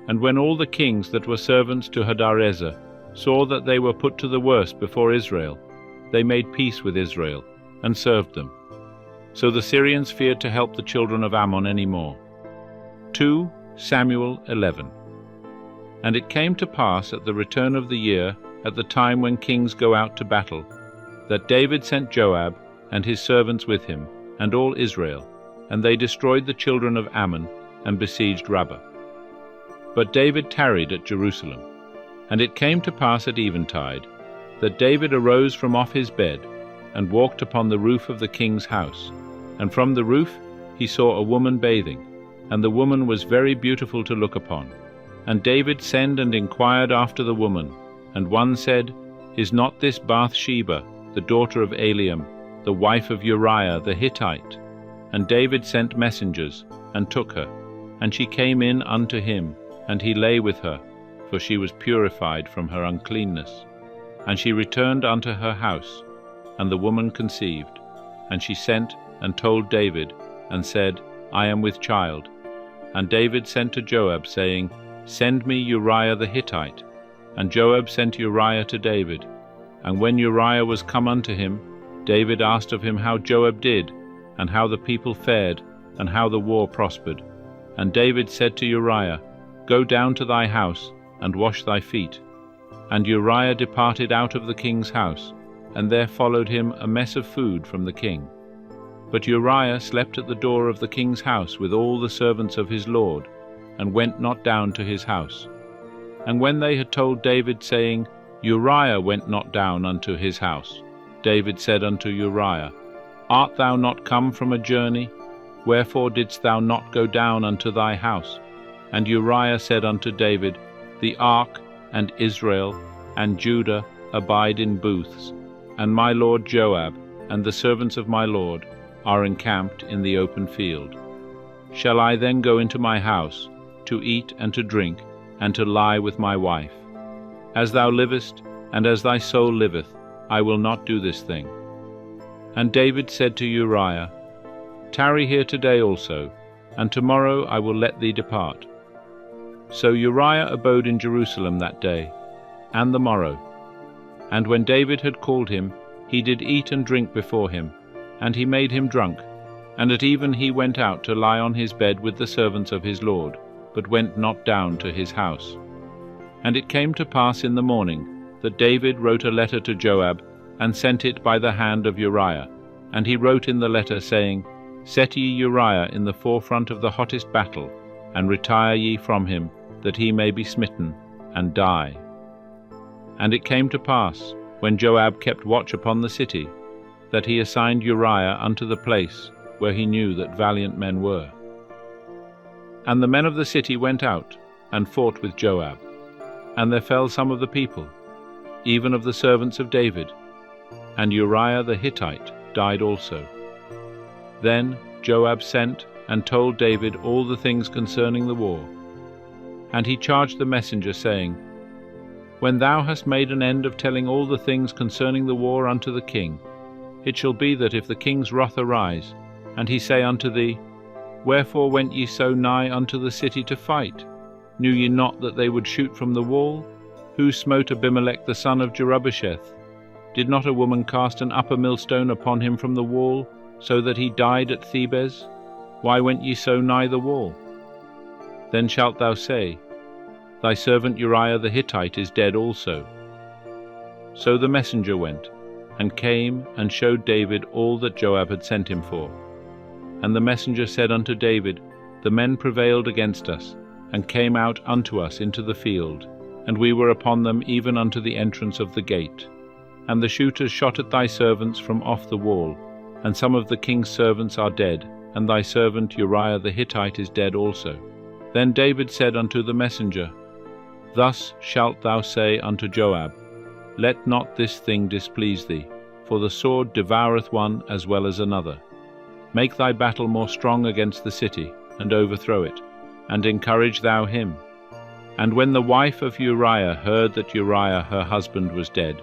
And when all the kings that were servants to Hadarezer saw that they were put to the worse before Israel, they made peace with Israel, and served them. So the Syrians feared to help the children of Ammon any more. 2 Samuel 11. And it came to pass at the return of the year, at the time when kings go out to battle, that David sent Joab and his servants with him, and all Israel, and they destroyed the children of Ammon, and besieged Rabbah. But David tarried at Jerusalem. And it came to pass at eventide, that David arose from off his bed, and walked upon the roof of the king's house. And from the roof he saw a woman bathing, and the woman was very beautiful to look upon. And David sent and inquired after the woman, and one said, Is not this Bathsheba, the daughter of Eliam, the wife of Uriah the Hittite? And David sent messengers, and took her, and she came in unto him, and he lay with her, for she was purified from her uncleanness. And she returned unto her house, and the woman conceived. And she sent and told David, and said, I am with child. And David sent to Joab, saying, Send me Uriah the Hittite. And Joab sent Uriah to David. And when Uriah was come unto him, David asked of him how Joab did, and how the people fared, and how the war prospered. And David said to Uriah, Go down to thy house, and wash thy feet. And Uriah departed out of the king's house, and there followed him a mess of food from the king. But Uriah slept at the door of the king's house with all the servants of his lord, and went not down to his house. And when they had told David, saying, Uriah went not down unto his house, David said unto Uriah, Art thou not come from a journey? Wherefore didst thou not go down unto thy house? And Uriah said unto David, The ark, and Israel, and Judah abide in booths, and my lord Joab, and the servants of my lord, are encamped in the open field. Shall I then go into my house, to eat and to drink, and to lie with my wife? As thou livest, and as thy soul liveth, I will not do this thing. And David said to Uriah, Tarry here today also, and tomorrow I will let thee depart. So Uriah abode in Jerusalem that day, and the morrow. And when David had called him, he did eat and drink before him, and he made him drunk. And at even he went out to lie on his bed with the servants of his lord, but went not down to his house. And it came to pass in the morning, that David wrote a letter to Joab, and sent it by the hand of Uriah. And he wrote in the letter, saying, Set ye Uriah in the forefront of the hottest battle, and retire ye from him, that he may be smitten, and die. And it came to pass, when Joab kept watch upon the city, that he assigned Uriah unto the place where he knew that valiant men were. And the men of the city went out, and fought with Joab. And there fell some of the people, even of the servants of David, and Uriah the Hittite died also. Then Joab sent and told David all the things concerning the war. And he charged the messenger, saying, When thou hast made an end of telling all the things concerning the war unto the king, it shall be that if the king's wrath arise, and he say unto thee, Wherefore went ye so nigh unto the city to fight? Knew ye not that they would shoot from the wall? Who smote Abimelech the son of Jerubbesheth? Did not a woman cast an upper millstone upon him from the wall, so that he died at Thebez? Why went ye so nigh the wall? Then shalt thou say, Thy servant Uriah the Hittite is dead also. So the messenger went, and came and showed David all that Joab had sent him for. And the messenger said unto David, The men prevailed against us, and came out unto us into the field, and we were upon them even unto the entrance of the gate. And the shooters shot at thy servants from off the wall, and some of the king's servants are dead, and thy servant Uriah the Hittite is dead also. Then David said unto the messenger, Thus shalt thou say unto Joab, Let not this thing displease thee, for the sword devoureth one as well as another. Make thy battle more strong against the city, and overthrow it, and encourage thou him. And when the wife of Uriah heard that Uriah her husband was dead,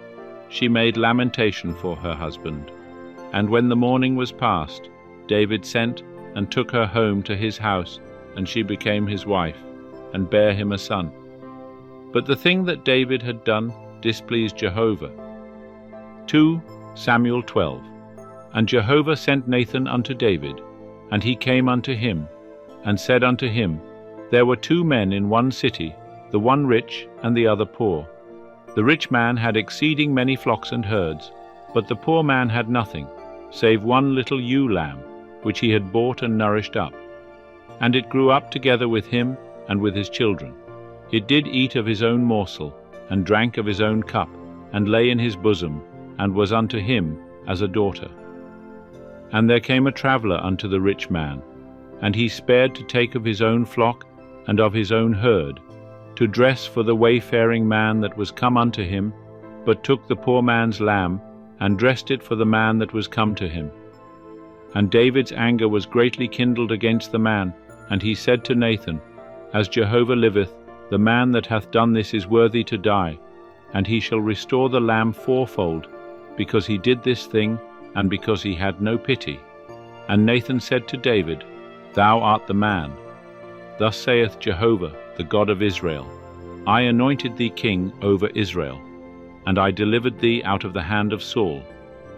she made lamentation for her husband. And when the morning was past, David sent and took her home to his house, and she became his wife, and bare him a son. But the thing that David had done displeased Jehovah. 2 Samuel 12. And Jehovah sent Nathan unto David, and he came unto him, and said unto him, There were 2 men in one city, the one rich and the other poor. The rich man had exceeding many flocks and herds, but the poor man had nothing, save one little ewe lamb, which he had bought and nourished up. And it grew up together with him and with his children. It did eat of his own morsel, and drank of his own cup, and lay in his bosom, and was unto him as a daughter. And there came a traveller unto the rich man, and he spared to take of his own flock and of his own herd, to dress for the wayfaring man that was come unto him, but took the poor man's lamb, and dressed it for the man that was come to him. And David's anger was greatly kindled against the man, and he said to Nathan, As Jehovah liveth, the man that hath done this is worthy to die, and he shall restore the lamb fourfold, because he did this thing, and because he had no pity. And Nathan said to David, Thou art the man. Thus saith Jehovah, the God of Israel, I anointed thee king over Israel, and I delivered thee out of the hand of Saul,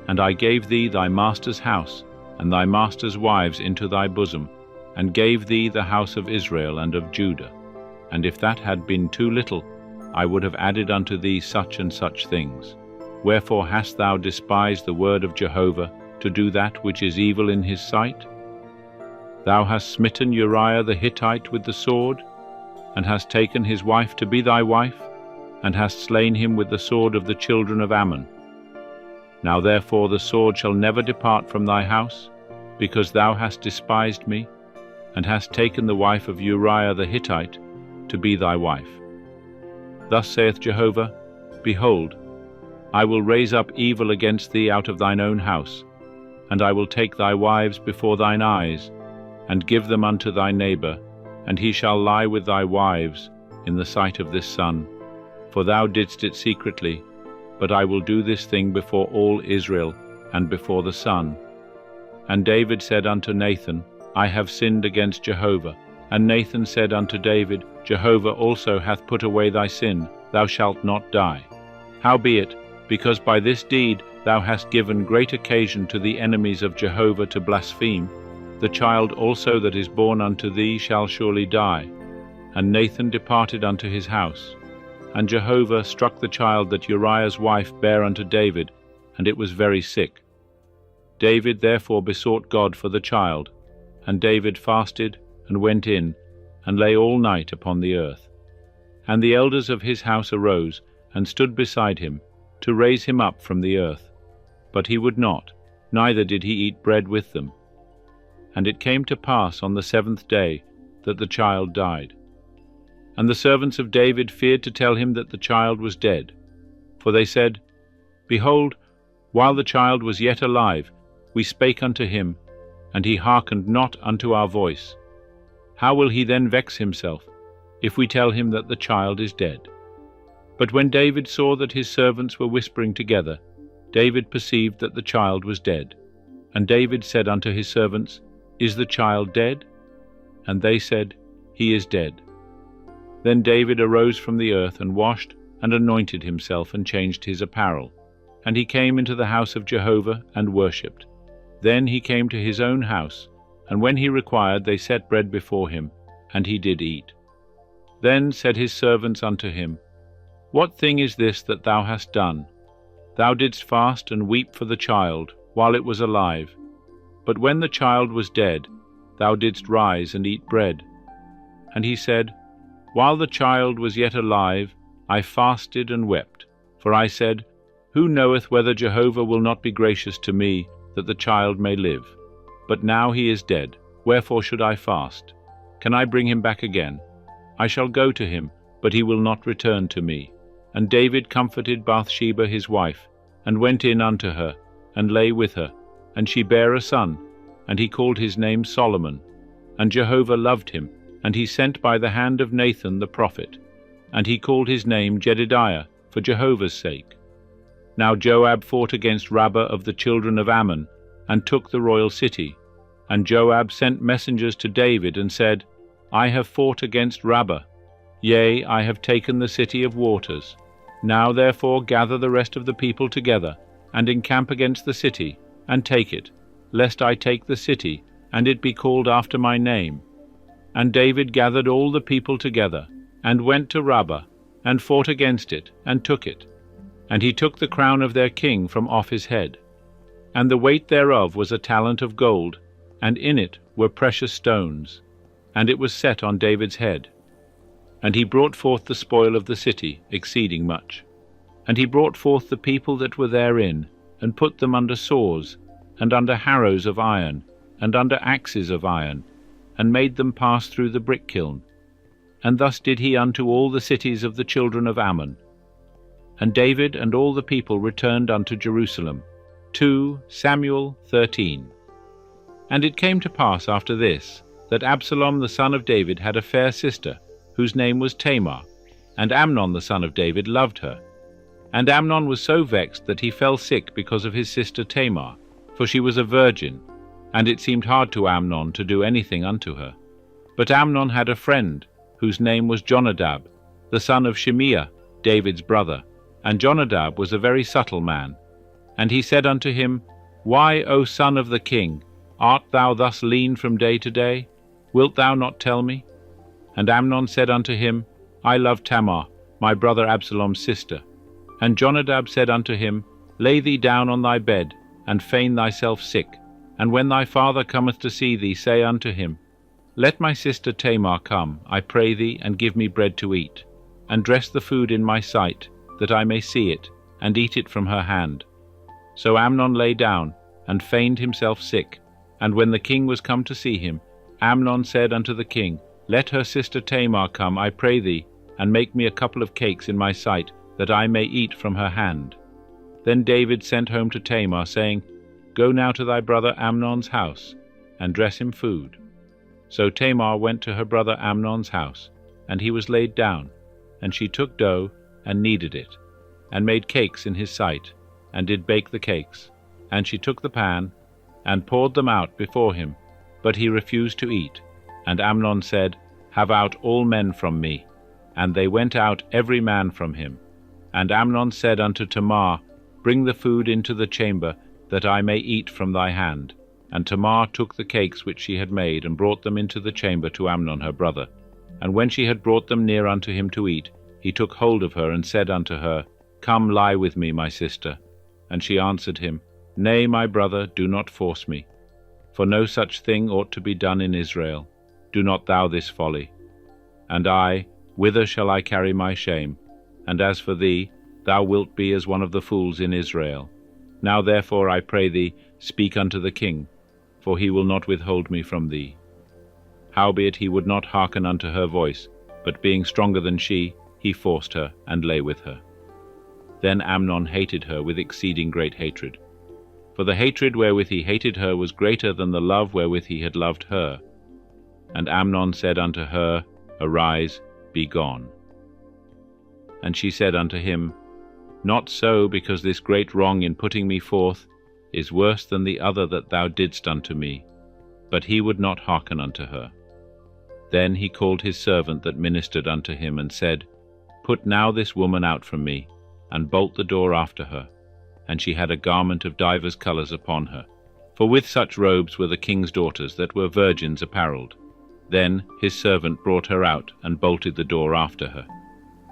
and I gave thee thy master's house, and thy master's wives into thy bosom, and gave thee the house of Israel and of Judah. And if that had been too little, I would have added unto thee such and such things. Wherefore hast thou despised the word of Jehovah, to do that which is evil in his sight? Thou hast smitten Uriah the Hittite with the sword, and hast taken his wife to be thy wife, and hast slain him with the sword of the children of Ammon. Now therefore the sword shall never depart from thy house, because thou hast despised me, and hast taken the wife of Uriah the Hittite to be thy wife. Thus saith Jehovah, Behold, I will raise up evil against thee out of thine own house, and I will take thy wives before thine eyes, and give them unto thy neighbor, and he shall lie with thy wives in the sight of this sun. For thou didst it secretly, but I will do this thing before all Israel, and before the sun. And David said unto Nathan, I have sinned against Jehovah. And Nathan said unto David, Jehovah also hath put away thy sin, thou shalt not die. Howbeit, because by this deed thou hast given great occasion to the enemies of Jehovah to blaspheme, the child also that is born unto thee shall surely die. And Nathan departed unto his house. And Jehovah struck the child that Uriah's wife bare unto David, and it was very sick. David therefore besought God for the child, and David fasted, and went in, and lay all night upon the earth. And the elders of his house arose, and stood beside him, to raise him up from the earth. But he would not, neither did he eat bread with them. And it came to pass on the 7th day that the child died. And the servants of David feared to tell him that the child was dead. For they said, Behold, while the child was yet alive, we spake unto him, and he hearkened not unto our voice. How will he then vex himself, if we tell him that the child is dead? But when David saw that his servants were whispering together, David perceived that the child was dead. And David said unto his servants, Is the child dead? And they said, He is dead. Then David arose from the earth, and washed, and anointed himself, and changed his apparel. And he came into the house of Jehovah, and worshipped. Then he came to his own house, and when he required, they set bread before him, and he did eat. Then said his servants unto him, What thing is this that thou hast done? Thou didst fast and weep for the child, while it was alive. But when the child was dead, thou didst rise and eat bread. And he said, While the child was yet alive, I fasted and wept. For I said, Who knoweth whether Jehovah will not be gracious to me, that the child may live? But now he is dead, wherefore should I fast? Can I bring him back again? I shall go to him, but he will not return to me. And David comforted Bathsheba his wife, and went in unto her, and lay with her. And she bare a son, and he called his name Solomon. And Jehovah loved him, and he sent by the hand of Nathan the prophet. And he called his name Jedidiah, for Jehovah's sake. Now Joab fought against Rabbah of the children of Ammon, and took the royal city. And Joab sent messengers to David and said, I have fought against Rabbah. Yea, I have taken the city of waters. Now therefore gather the rest of the people together, and encamp against the city, and take it, lest I take the city, and it be called after my name. And David gathered all the people together, and went to Rabbah, and fought against it, and took it. And he took the crown of their king from off his head. And the weight thereof was a talent of gold, and in it were precious stones, and it was set on David's head. And he brought forth the spoil of the city, exceeding much. And he brought forth the people that were therein, and put them under saws, and under harrows of iron, and under axes of iron, and made them pass through the brick kiln. And thus did he unto all the cities of the children of Ammon. And David and all the people returned unto Jerusalem. 2 Samuel 13. And it came to pass after this, that Absalom the son of David had a fair sister, whose name was Tamar, and Amnon the son of David loved her. And Amnon was so vexed that he fell sick because of his sister Tamar, for she was a virgin, and it seemed hard to Amnon to do anything unto her. But Amnon had a friend, whose name was Jonadab, the son of Shimeah, David's brother, and Jonadab was a very subtle man. And he said unto him, Why, O son of the king, art thou thus lean from day to day? Wilt thou not tell me? And Amnon said unto him, I love Tamar, my brother Absalom's sister. And Jonadab said unto him, Lay thee down on thy bed, and feign thyself sick. And when thy father cometh to see thee, say unto him, Let my sister Tamar come, I pray thee, and give me bread to eat, and dress the food in my sight, that I may see it, and eat it from her hand. So Amnon lay down, and feigned himself sick. And when the king was come to see him, Amnon said unto the king, Let her sister Tamar come, I pray thee, and make me a couple of cakes in my sight, that I may eat from her hand. Then David sent home to Tamar, saying, Go now to thy brother Amnon's house, and dress him food. So Tamar went to her brother Amnon's house, and he was laid down, and she took dough, and kneaded it, and made cakes in his sight, and did bake the cakes. And she took the pan, and poured them out before him, but he refused to eat. And Amnon said, Have out all men from me. And they went out every man from him. And Amnon said unto Tamar, Bring the food into the chamber, that I may eat from thy hand. And Tamar took the cakes which she had made, and brought them into the chamber to Amnon her brother. And when she had brought them near unto him to eat, he took hold of her, and said unto her, Come lie with me, my sister. And she answered him, Nay, my brother, do not force me. For no such thing ought to be done in Israel. Do not thou this folly. And I, whither shall I carry my shame? And as for thee, thou wilt be as one of the fools in Israel. Now therefore, I pray thee, speak unto the king, for he will not withhold me from thee. Howbeit he would not hearken unto her voice, but being stronger than she, he forced her, and lay with her. Then Amnon hated her with exceeding great hatred. For the hatred wherewith he hated her was greater than the love wherewith he had loved her. And Amnon said unto her, Arise, be gone. And she said unto him, Not so, because this great wrong in putting me forth is worse than the other that thou didst unto me. But he would not hearken unto her. Then he called his servant that ministered unto him, and said, Put now this woman out from me, and bolt the door after her. And she had a garment of divers colours upon her. For with such robes were the king's daughters that were virgins apparelled. Then his servant brought her out, and bolted the door after her.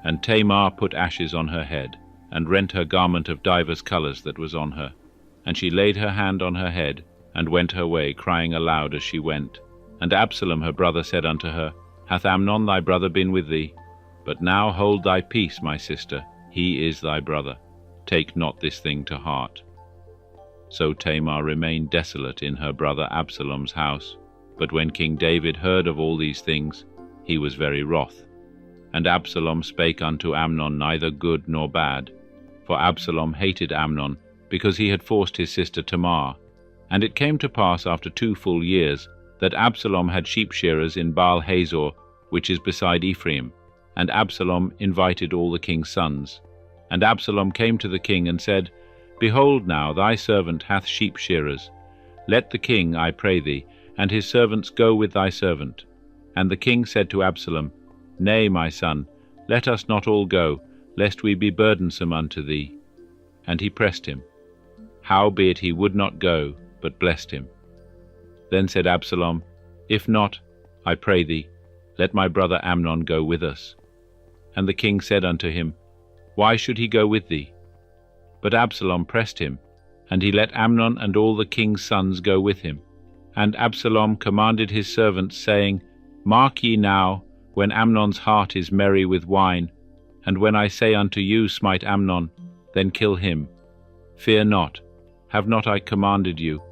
And Tamar put ashes on her head, and rent her garment of divers colours that was on her. And she laid her hand on her head, and went her way, crying aloud as she went. And Absalom her brother said unto her, Hath Amnon thy brother been with thee? But now hold thy peace, my sister, he is thy brother. Take not this thing to heart. So Tamar remained desolate in her brother Absalom's house. But when King David heard of all these things, he was very wroth. And Absalom spake unto Amnon neither good nor bad. For Absalom hated Amnon, because he had forced his sister Tamar. And it came to pass after 2 full years, that Absalom had sheep shearers in Baal Hazor, which is beside Ephraim. And Absalom invited all the king's sons. And Absalom came to the king and said, Behold now, thy servant hath sheep shearers. Let the king, I pray thee, and his servants, Go with thy servant. And the king said to Absalom, Nay, my son, let us not all go, lest we be burdensome unto thee. And he pressed him. Howbeit he would not go, but blessed him. Then said Absalom, If not, I pray thee, let my brother Amnon go with us. And the king said unto him, Why should he go with thee? But Absalom pressed him, and he let Amnon and all the king's sons go with him. And Absalom commanded his servants, saying, Mark ye now, when Amnon's heart is merry with wine, and when I say unto you, Smite Amnon, then kill him. Fear not, have not I commanded you?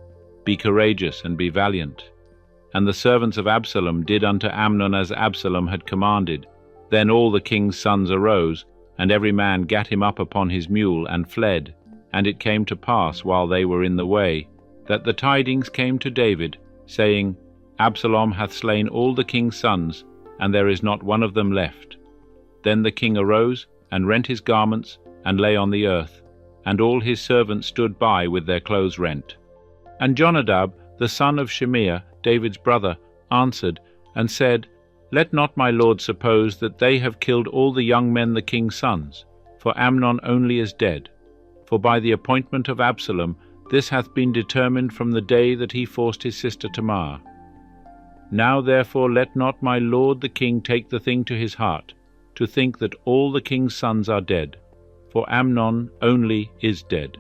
Be courageous and be valiant. And the servants of Absalom did unto Amnon as Absalom had commanded. Then all the king's sons arose, and every man gat him up upon his mule, and fled. And it came to pass, while they were in the way, that the tidings came to David, saying, Absalom hath slain all the king's sons, and there is not one of them left. Then the king arose, and rent his garments, and lay on the earth, and all his servants stood by with their clothes rent. And Jonadab, the son of Shimeah, David's brother, answered, and said, Let not my lord suppose that they have killed all the young men the king's sons, for Amnon only is dead. For by the appointment of Absalom this hath been determined from the day that he forced his sister Tamar. Now therefore let not my lord the king take the thing to his heart, to think that all the king's sons are dead, for Amnon only is dead.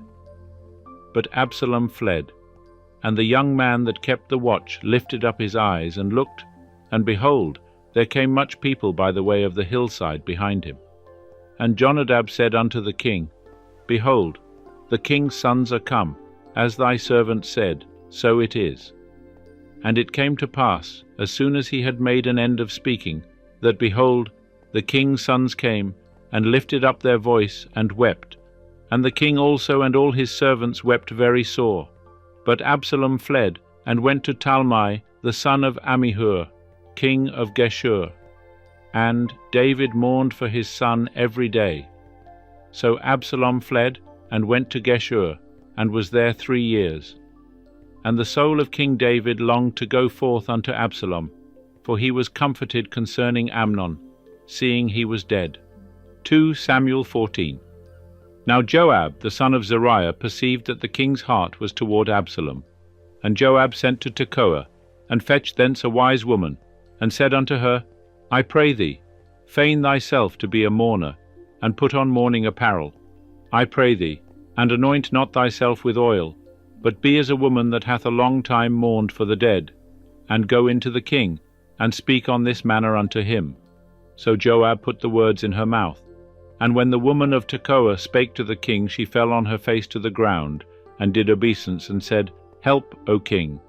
But Absalom fled, and the young man that kept the watch lifted up his eyes and looked, and behold, there came much people by the way of the hillside behind him. And Jonadab said unto the king, Behold, the king's sons are come, as thy servant said, so it is. And it came to pass, as soon as he had made an end of speaking, that, behold, the king's sons came, and lifted up their voice, and wept. And the king also and all his servants wept very sore. But Absalom fled, and went to Talmai, the son of Ammihur, king of Geshur. And David mourned for his son every day. So Absalom fled, and went to Geshur, and was there 3 years. And the soul of King David longed to go forth unto Absalom, for he was comforted concerning Amnon, seeing he was dead. 2 Samuel 14. Now Joab, the son of Zeruiah, perceived that the king's heart was toward Absalom. And Joab sent to Tekoa, and fetched thence a wise woman, and said unto her, I pray thee, feign thyself to be a mourner, and put on mourning apparel. I pray thee, and anoint not thyself with oil, but be as a woman that hath a long time mourned for the dead, and go into the king, and speak on this manner unto him. So Joab put the words in her mouth. And when the woman of Tekoa spake to the king, she fell on her face to the ground, and did obeisance, and said, Help, O king.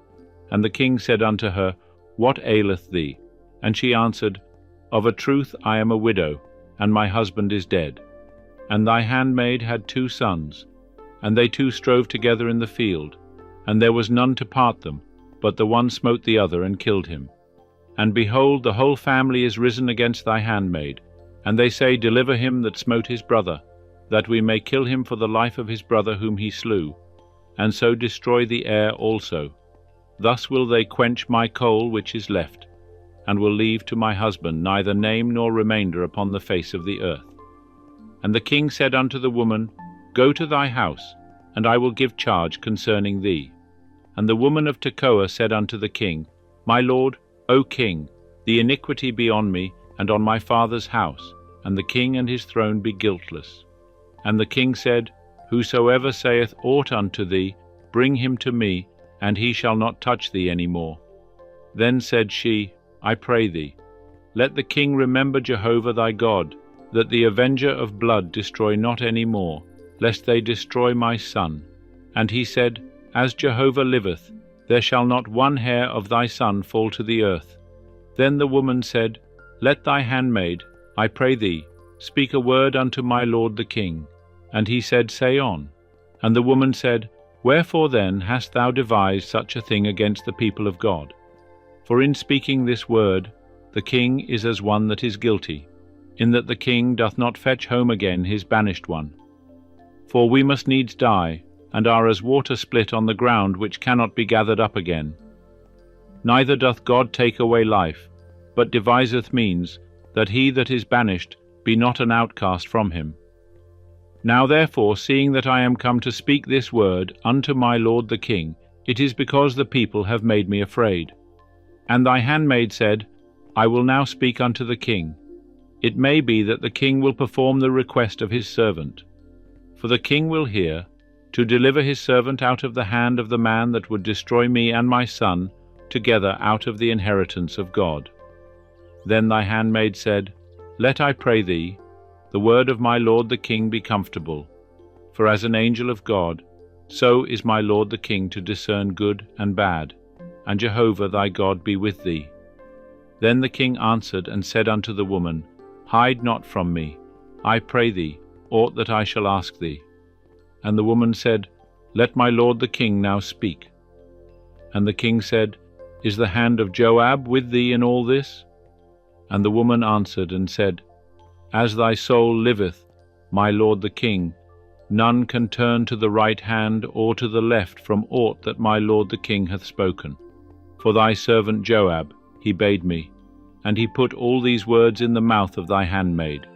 And the king said unto her, What aileth thee? And she answered, Of a truth I am a widow, and my husband is dead. And thy handmaid had 2 sons, and they 2 strove together in the field, and there was none to part them, but the one smote the other, and killed him. And behold, the whole family is risen against thy handmaid, and they say, Deliver him that smote his brother, that we may kill him for the life of his brother whom he slew, and so destroy the heir also. Thus will they quench my coal which is left, and will leave to my husband neither name nor remainder upon the face of the earth. And the king said unto the woman, Go to thy house, and I will give charge concerning thee. And the woman of Tekoa said unto the king, My lord, O king, the iniquity be on me, and on my father's house, and the king and his throne be guiltless. And the king said, Whosoever saith aught unto thee, bring him to me, and he shall not touch thee any more. Then said she, I pray thee, let the king remember Jehovah thy God, that the avenger of blood destroy not any more, lest they destroy my son. And he said, As Jehovah liveth, there shall not one hair of thy son fall to the earth. Then the woman said, Let thy handmaid, I pray thee, speak a word unto my lord the king. And he said, Say on. And the woman said, Wherefore then hast thou devised such a thing against the people of God? For in speaking this word, the king is as one that is guilty, in that the king doth not fetch home again his banished one. For we must needs die, and are as water split on the ground which cannot be gathered up again. Neither doth God take away life, but deviseth means, that he that is banished be not an outcast from him. Now therefore, seeing that I am come to speak this word unto my lord the king, it is because the people have made me afraid. And thy handmaid said, I will now speak unto the king. It may be that the king will perform the request of his servant. For the king will hear, to deliver his servant out of the hand of the man that would destroy me and my son together out of the inheritance of God. Then thy handmaid said, Let, I pray thee, the word of my lord the king be comfortable. For as an angel of God, so is my lord the king to discern good and bad, and Jehovah thy God be with thee. Then the king answered and said unto the woman, Hide not from me, I pray thee, aught that I shall ask thee. And the woman said, Let my lord the king now speak. And the king said, Is the hand of Joab with thee in all this? And the woman answered and said, As thy soul liveth, my lord the king, none can turn to the right hand or to the left from aught that my lord the king hath spoken. For thy servant Joab, he bade me, and he put all these words in the mouth of thy handmaid.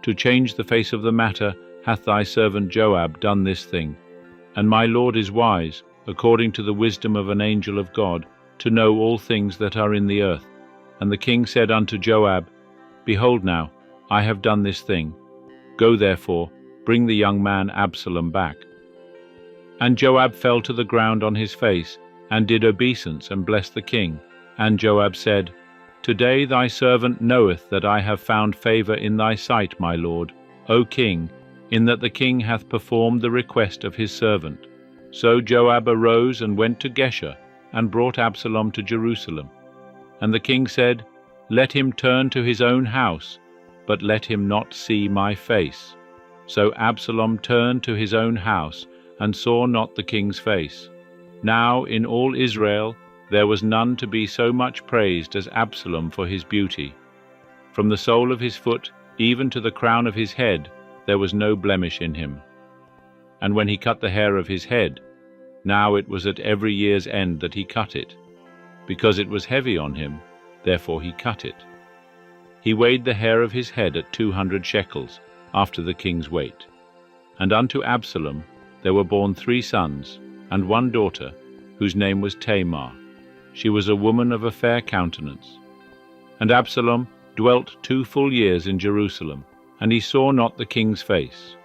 To change the face of the matter hath thy servant Joab done this thing. And my lord is wise, according to the wisdom of an angel of God, to know all things that are in the earth. And the king said unto Joab, Behold now, I have done this thing. Go therefore, bring the young man Absalom back. And Joab fell to the ground on his face, and did obeisance, and blessed the king. And Joab said, Today thy servant knoweth that I have found favour in thy sight, my lord, O king, in that the king hath performed the request of his servant. So Joab arose and went to Geshur, and brought Absalom to Jerusalem. And the king said, Let him turn to his own house, but let him not see my face. So Absalom turned to his own house, and saw not the king's face. Now in all Israel there was none to be so much praised as Absalom for his beauty. From the sole of his foot even to the crown of his head there was no blemish in him. And when he cut the hair of his head, now it was at every year's end that he cut it. Because it was heavy on him, therefore he cut it. He weighed the hair of his head at 200 shekels, after the king's weight. And unto Absalom there were born 3 sons, and 1 daughter, whose name was Tamar. She was a woman of a fair countenance. And Absalom dwelt 2 full years in Jerusalem, and he saw not the king's face.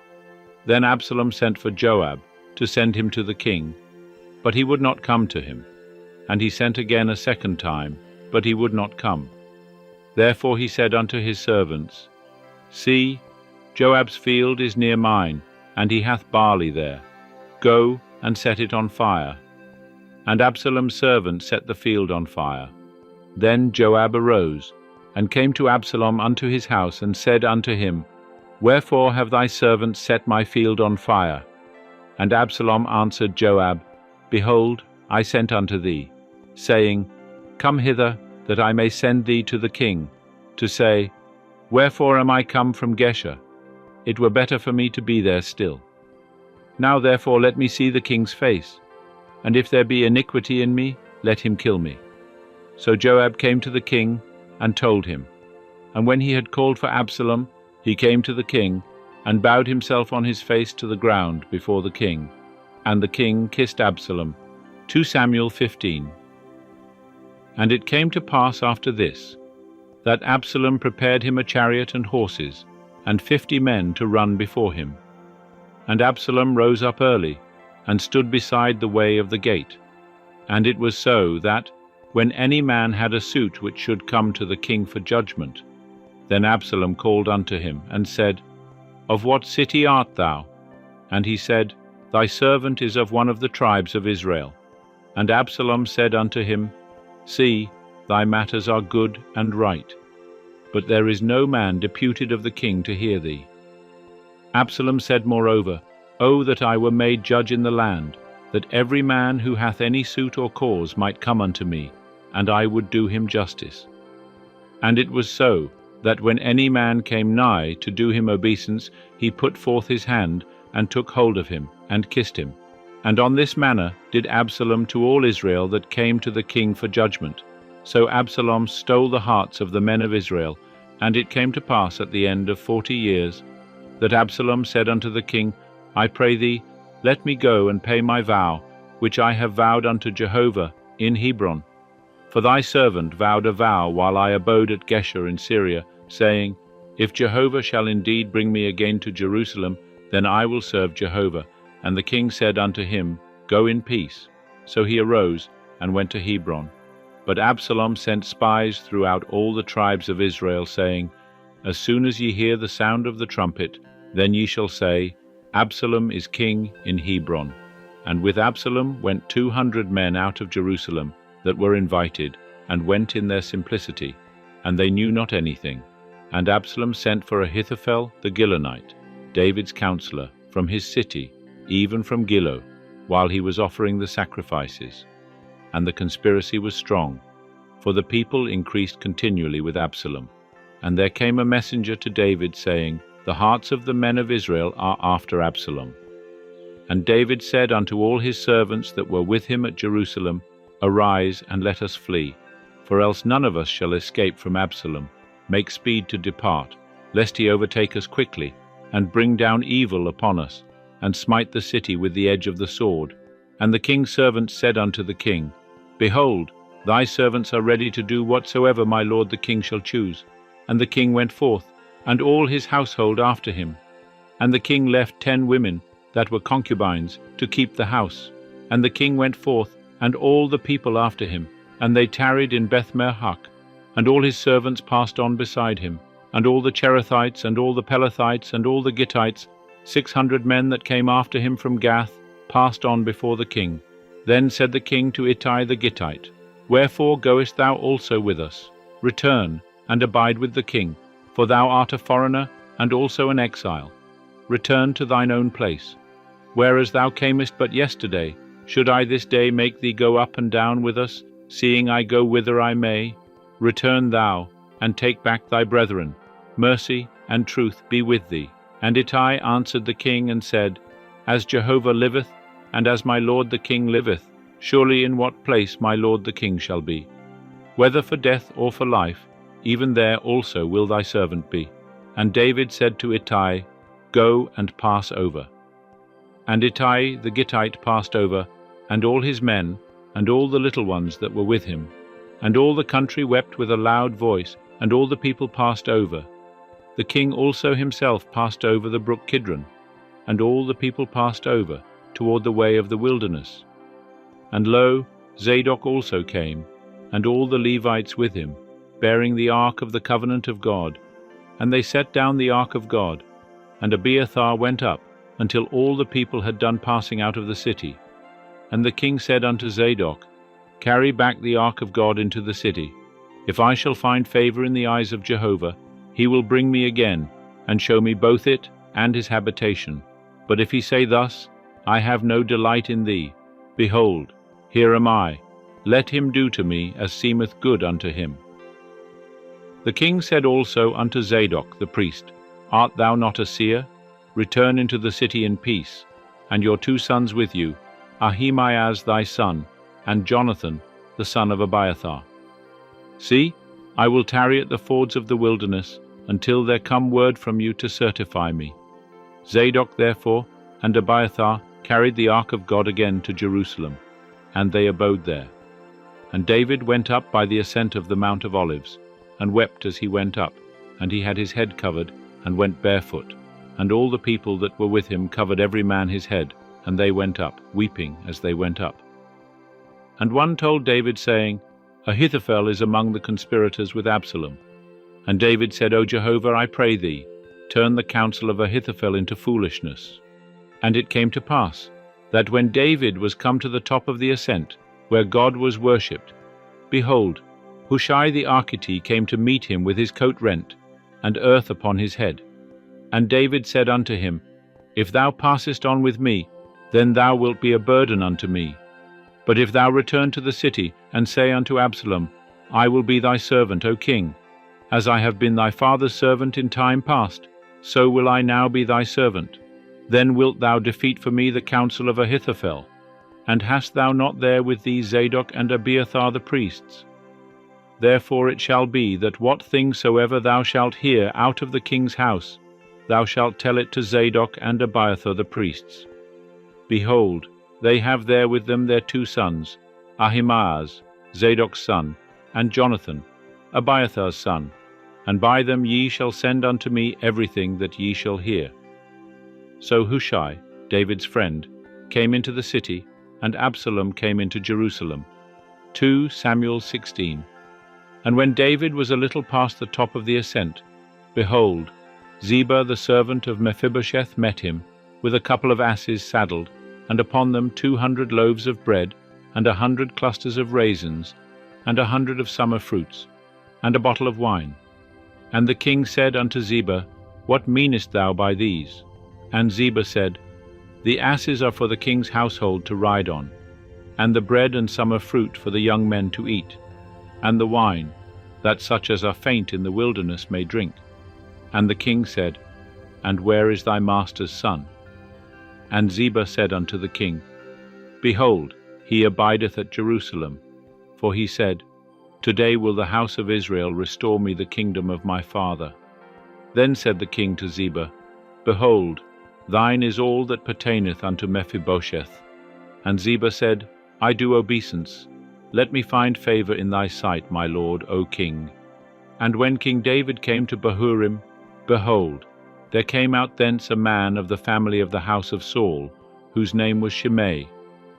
Then Absalom sent for Joab, to send him to the king, but he would not come to him. And he sent again a second time, but he would not come. Therefore he said unto his servants, See, Joab's field is near mine, and he hath barley there. Go and set it on fire. And Absalom's servant set the field on fire. Then Joab arose, and came to Absalom unto his house, and said unto him, Wherefore have thy servants set my field on fire? And Absalom answered Joab, Behold, I sent unto thee, saying, Come hither, that I may send thee to the king, to say, Wherefore am I come from Geshur? It were better for me to be there still. Now therefore let me see the king's face, and if there be iniquity in me, let him kill me. So Joab came to the king, and told him. And when he had called for Absalom, he came to the king, and bowed himself on his face to the ground before the king. And the king kissed Absalom. 2 Samuel 15. And it came to pass after this, that Absalom prepared him a chariot and horses, and 50 men to run before him. And Absalom rose up early, and stood beside the way of the gate. And it was so that, when any man had a suit which should come to the king for judgment, then Absalom called unto him, and said, Of what city art thou? And he said, Thy servant is of one of the tribes of Israel. And Absalom said unto him, See, thy matters are good and right, but there is no man deputed of the king to hear thee. Absalom said moreover, O that I were made judge in the land, that every man who hath any suit or cause might come unto me, and I would do him justice. And it was so, that when any man came nigh to do him obeisance, he put forth his hand, and took hold of him, and kissed him. And on this manner did Absalom to all Israel that came to the king for judgment. So Absalom stole the hearts of the men of Israel. And it came to pass at the end of 40 years, that Absalom said unto the king, I pray thee, let me go and pay my vow, which I have vowed unto Jehovah in Hebron. For thy servant vowed a vow while I abode at Geshur in Syria, saying, If Jehovah shall indeed bring me again to Jerusalem, then I will serve Jehovah. And the king said unto him, Go in peace. So he arose and went to Hebron. But Absalom sent spies throughout all the tribes of Israel, saying, As soon as ye hear the sound of the trumpet, then ye shall say, Absalom is king in Hebron. And with Absalom went 200 men out of Jerusalem that were invited, and went in their simplicity, and they knew not anything. And Absalom sent for Ahithophel the Gilonite, David's counselor, from his city, even from Gilo, while he was offering the sacrifices. And the conspiracy was strong, for the people increased continually with Absalom. And there came a messenger to David, saying, The hearts of the men of Israel are after Absalom. And David said unto all his servants that were with him at Jerusalem, Arise, and let us flee, for else none of us shall escape from Absalom. Make speed to depart, lest he overtake us quickly, and bring down evil upon us, and smite the city with the edge of the sword. And the king's servants said unto the king, Behold, thy servants are ready to do whatsoever my lord the king shall choose. And the king went forth, and all his household after him. And the king left 10 women that were concubines to keep the house. And the king went forth, and all the people after him. And they tarried in Bethmerhach. And all his servants passed on beside him. And all the Cherethites, and all the Pelethites, and all the Gittites, 600 men that came after him from Gath, passed on before the king. Then said the king to Ittai the Gittite, Wherefore goest thou also with us? Return, and abide with the king, for thou art a foreigner, and also an exile. Return to thine own place. Whereas thou camest but yesterday, should I this day make thee go up and down with us, seeing I go whither I may? Return thou, and take back thy brethren. Mercy and truth be with thee. And Ittai answered the king and said, As Jehovah liveth, and as my lord the king liveth, surely in what place my lord the king shall be. Whether for death or for life, even there also will thy servant be. And David said to Ittai, Go and pass over. And Ittai the Gittite passed over, and all his men, and all the little ones that were with him. And all the country wept with a loud voice, and all the people passed over. The king also himself passed over the brook Kidron, and all the people passed over toward the way of the wilderness. And lo, Zadok also came, and all the Levites with him, bearing the ark of the covenant of God. And they set down the ark of God, and Abiathar went up, until all the people had done passing out of the city. And the king said unto Zadok, Carry back the ark of God into the city. If I shall find favor in the eyes of Jehovah, he will bring me again, and show me both it and his habitation. But if he say thus, I have no delight in thee, behold, here am I. Let him do to me as seemeth good unto him. The king said also unto Zadok the priest, Art thou not a seer? Return into the city in peace, and your 2 sons with you, Ahimaaz thy son, and Jonathan the son of Abiathar. See, I will tarry at the fords of the wilderness, until there come word from you to certify me. Zadok therefore and Abiathar carried the ark of God again to Jerusalem, and they abode there. And David went up by the ascent of the Mount of Olives, and wept as he went up, and he had his head covered, and went barefoot. And all the people that were with him covered every man his head, and they went up, weeping as they went up. And one told David, saying, Ahithophel is among the conspirators with Absalom. And David said, O Jehovah, I pray thee, turn the counsel of Ahithophel into foolishness. And it came to pass, that when David was come to the top of the ascent, where God was worshipped, behold, Hushai the Archite came to meet him with his coat rent, and earth upon his head. And David said unto him, If thou passest on with me, then thou wilt be a burden unto me. But if thou return to the city, and say unto Absalom, I will be thy servant, O king, as I have been thy father's servant in time past, so will I now be thy servant. Then wilt thou defeat for me the counsel of Ahithophel, And hast thou not there with thee Zadok and Abiathar the priests? Therefore it shall be that what thing soever thou shalt hear out of the king's house, thou shalt tell it to Zadok and Abiathar the priests. Behold, they have there with them their 2 sons, Ahimaaz, Zadok's son, and Jonathan, Abiathar's son, and by them ye shall send unto me everything that ye shall hear. So Hushai, David's friend, came into the city, and Absalom came into Jerusalem. 2 Samuel 16. And when David was a little past the top of the ascent, behold, Ziba the servant of Mephibosheth met him, with a couple of asses saddled, and upon them 200 loaves of bread, and 100 clusters of raisins, and 100 of summer fruits, and a bottle of wine. And the king said unto Ziba, What meanest thou by these? And Ziba said, The asses are for the king's household to ride on, and the bread and summer fruit for the young men to eat, and the wine, that such as are faint in the wilderness may drink. And the king said, And where is thy master's son? And Ziba said unto the king, Behold, he abideth at Jerusalem. For he said, Today will the house of Israel restore me the kingdom of my father. Then said the king to Ziba, Behold, thine is all that pertaineth unto Mephibosheth. And Ziba said, I do obeisance. Let me find favor in thy sight, my lord, O king. And when King David came to Bahurim, behold, there came out thence a man of the family of the house of Saul, whose name was Shimei,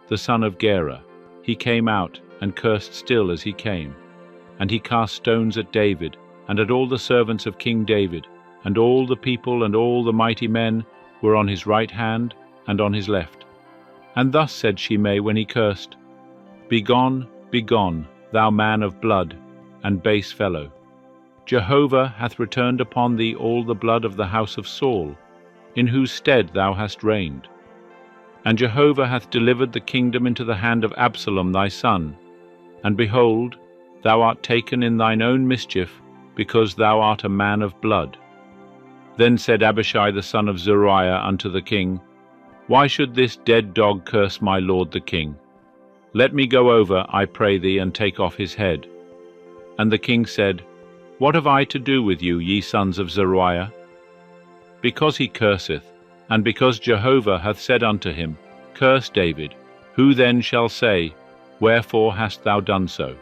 the son of Gera. He came out, and cursed still as he came. And he cast stones at David, and at all the servants of King David, and all the people and all the mighty men were on his right hand and on his left. And thus said Shimei when he cursed, Begone, begone, thou man of blood, and base fellow. Jehovah hath returned upon thee all the blood of the house of Saul, in whose stead thou hast reigned. And Jehovah hath delivered the kingdom into the hand of Absalom thy son. And behold, thou art taken in thine own mischief, because thou art a man of blood. Then said Abishai the son of Zeruiah unto the king, Why should this dead dog curse my lord the king? Let me go over, I pray thee, and take off his head. And the king said, What have I to do with you, ye sons of Zeruiah? Because he curseth, and because Jehovah hath said unto him, Curse David, who then shall say, Wherefore hast thou done so?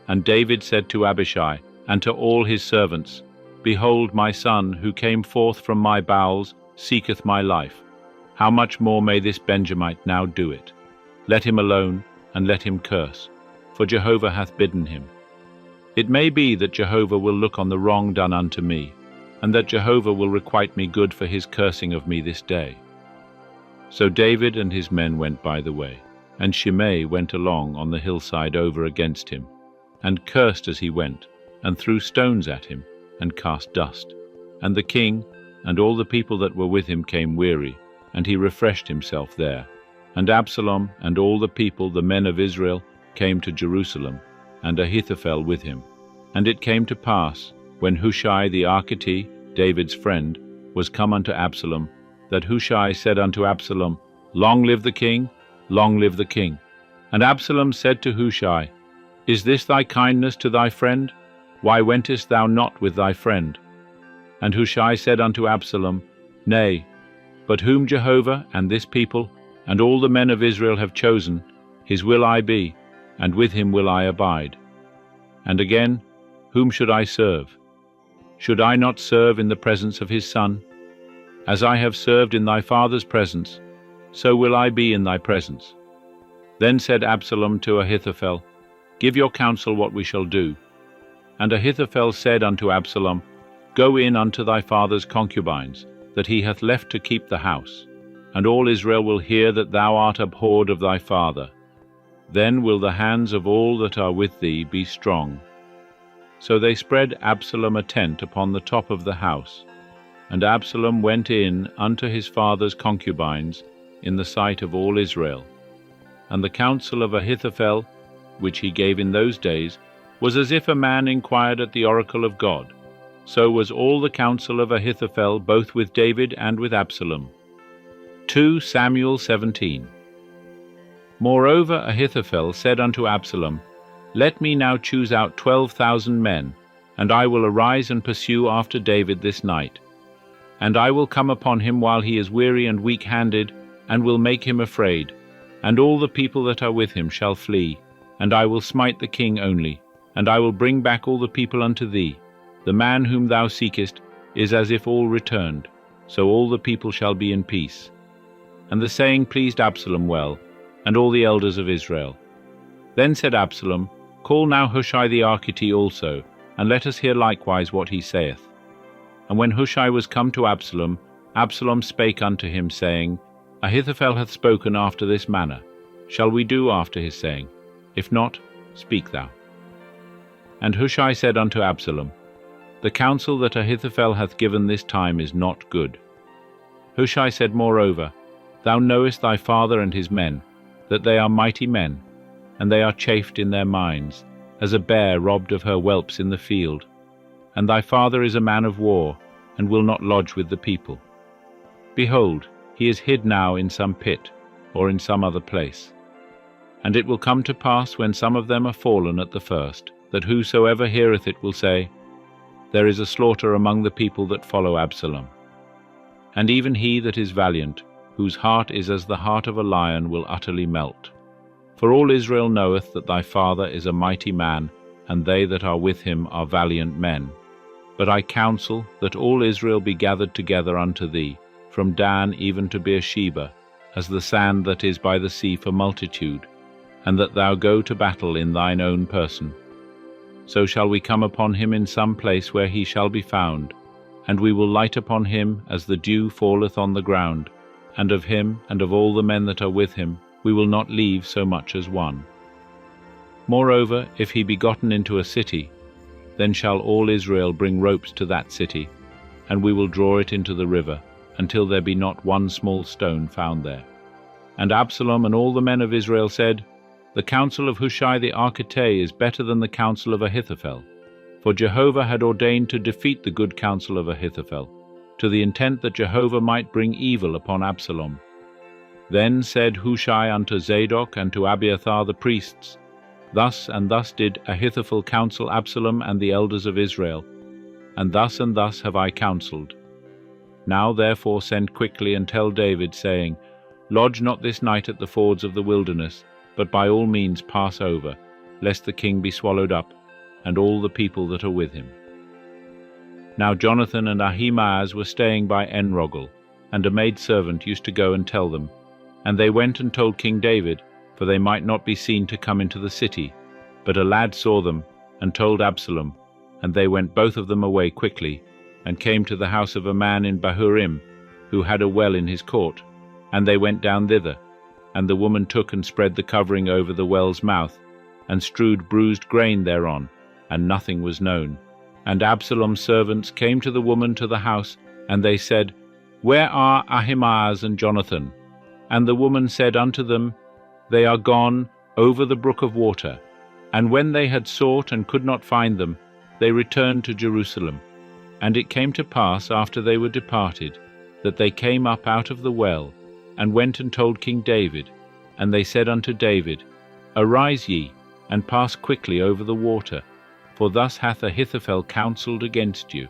And David said to Abishai, and to all his servants, Behold, my son, who came forth from my bowels, seeketh my life. How much more may this Benjamite now do it? Let him alone, and let him curse, for Jehovah hath bidden him. It may be that Jehovah will look on the wrong done unto me, and that Jehovah will requite me good for his cursing of me this day. So David and his men went by the way, and Shimei went along on the hillside over against him, and cursed as he went, and threw stones at him, and cast dust. And the king and all the people that were with him came weary, and he refreshed himself there. And Absalom and all the people, the men of Israel, came to Jerusalem, and Ahithophel with him. And it came to pass, when Hushai the Archite, David's friend, was come unto Absalom, that Hushai said unto Absalom, Long live the king, long live the king. And Absalom said to Hushai, Is this thy kindness to thy friend? Why wentest thou not with thy friend? And Hushai said unto Absalom, Nay, but whom Jehovah and this people and all the men of Israel have chosen, his will I be, and with him will I abide. And again, whom should I serve? Should I not serve in the presence of his son? As I have served in thy father's presence, so will I be in thy presence. Then said Absalom to Ahithophel, Give your counsel what we shall do. And Ahithophel said unto Absalom, Go in unto thy father's concubines, that he hath left to keep the house, and all Israel will hear that thou art abhorred of thy father. Then will the hands of all that are with thee be strong. So they spread Absalom a tent upon the top of the house, and Absalom went in unto his father's concubines in the sight of all Israel. And the counsel of Ahithophel, which he gave in those days, was as if a man inquired at the oracle of God. So was all the counsel of Ahithophel, both with David and with Absalom. 2 Samuel 17. Moreover Ahithophel said unto Absalom, Let me now choose out 12,000 men, and I will arise and pursue after David this night. And I will come upon him while he is weary and weak-handed, and will make him afraid, and all the people that are with him shall flee, and I will smite the king only, and I will bring back all the people unto thee. The man whom thou seekest is as if all returned, so all the people shall be in peace. And the saying pleased Absalom well, and all the elders of Israel. Then said Absalom, Call now Hushai the Archite also, and let us hear likewise what he saith. And when Hushai was come to Absalom, Absalom spake unto him, saying, Ahithophel hath spoken after this manner. Shall we do after his saying? If not, speak thou. And Hushai said unto Absalom, The counsel that Ahithophel hath given this time is not good. Hushai said moreover, Thou knowest thy father and his men, that they are mighty men, and they are chafed in their minds, as a bear robbed of her whelps in the field. And thy father is a man of war, and will not lodge with the people. Behold, he is hid now in some pit, or in some other place. And it will come to pass, when some of them are fallen at the first, that whosoever heareth it will say, There is a slaughter among the people that follow Absalom. And even he that is valiant, whose heart is as the heart of a lion, will utterly melt. For all Israel knoweth that thy father is a mighty man, and they that are with him are valiant men. But I counsel that all Israel be gathered together unto thee, from Dan even to Beersheba, as the sand that is by the sea for multitude, and that thou go to battle in thine own person. So shall we come upon him in some place where he shall be found, and we will light upon him as the dew falleth on the ground, and of him and of all the men that are with him we will not leave so much as one. Moreover, if he be gotten into a city, then shall all Israel bring ropes to that city, and we will draw it into the river, until there be not one small stone found there. And Absalom and all the men of Israel said, The counsel of Hushai the Archite is better than the counsel of Ahithophel. For Jehovah had ordained to defeat the good counsel of Ahithophel, to the intent that Jehovah might bring evil upon Absalom. Then said Hushai unto Zadok and to Abiathar the priests, Thus and thus did Ahithophel counsel Absalom and the elders of Israel, and thus have I counselled. Now therefore send quickly and tell David, saying, Lodge not this night at the fords of the wilderness, but by all means pass over, lest the king be swallowed up, and all the people that are with him. Now Jonathan and Ahimaaz were staying by Enrogel, and a maidservant used to go and tell them. And they went and told King David, for they might not be seen to come into the city. But a lad saw them, and told Absalom, and they went both of them away quickly, and came to the house of a man in Bahurim, who had a well in his court. And they went down thither, and the woman took and spread the covering over the well's mouth, and strewed bruised grain thereon, and nothing was known. And Absalom's servants came to the woman to the house, and they said, Where are Ahimaaz and Jonathan? And the woman said unto them, They are gone over the brook of water. And when they had sought and could not find them, they returned to Jerusalem. And it came to pass, after they were departed, that they came up out of the well, and went and told King David. And they said unto David, Arise ye, and pass quickly over the water, for thus hath Ahithophel counselled against you.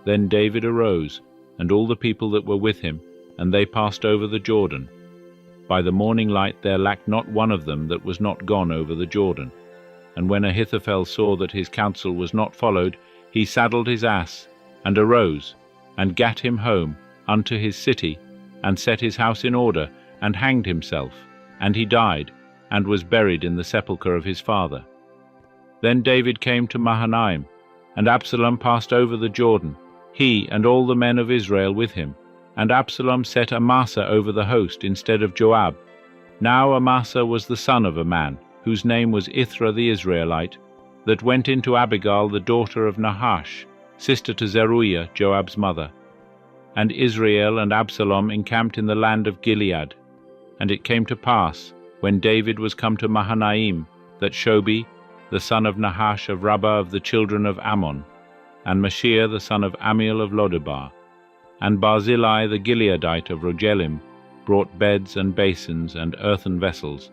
Then David arose, and all the people that were with him, and they passed over the Jordan. By the morning light there lacked not one of them that was not gone over the Jordan. And when Ahithophel saw that his counsel was not followed, he saddled his ass, and arose, and gat him home unto his city, and set his house in order, and hanged himself. And he died, and was buried in the sepulchre of his father. Then David came to Mahanaim, and Absalom passed over the Jordan, he and all the men of Israel with him. And Absalom set Amasa over the host instead of Joab. Now Amasa was the son of a man, whose name was Ithra the Israelite, that went into Abigail the daughter of Nahash, sister to Zeruiah, Joab's mother. And Israel and Absalom encamped in the land of Gilead. And it came to pass, when David was come to Mahanaim, that Shobi, the son of Nahash of Rabbah of the children of Ammon, and Mashir the son of Amiel of Lodebar, and Barzillai the Gileadite of Rogelim, brought beds and basins and earthen vessels,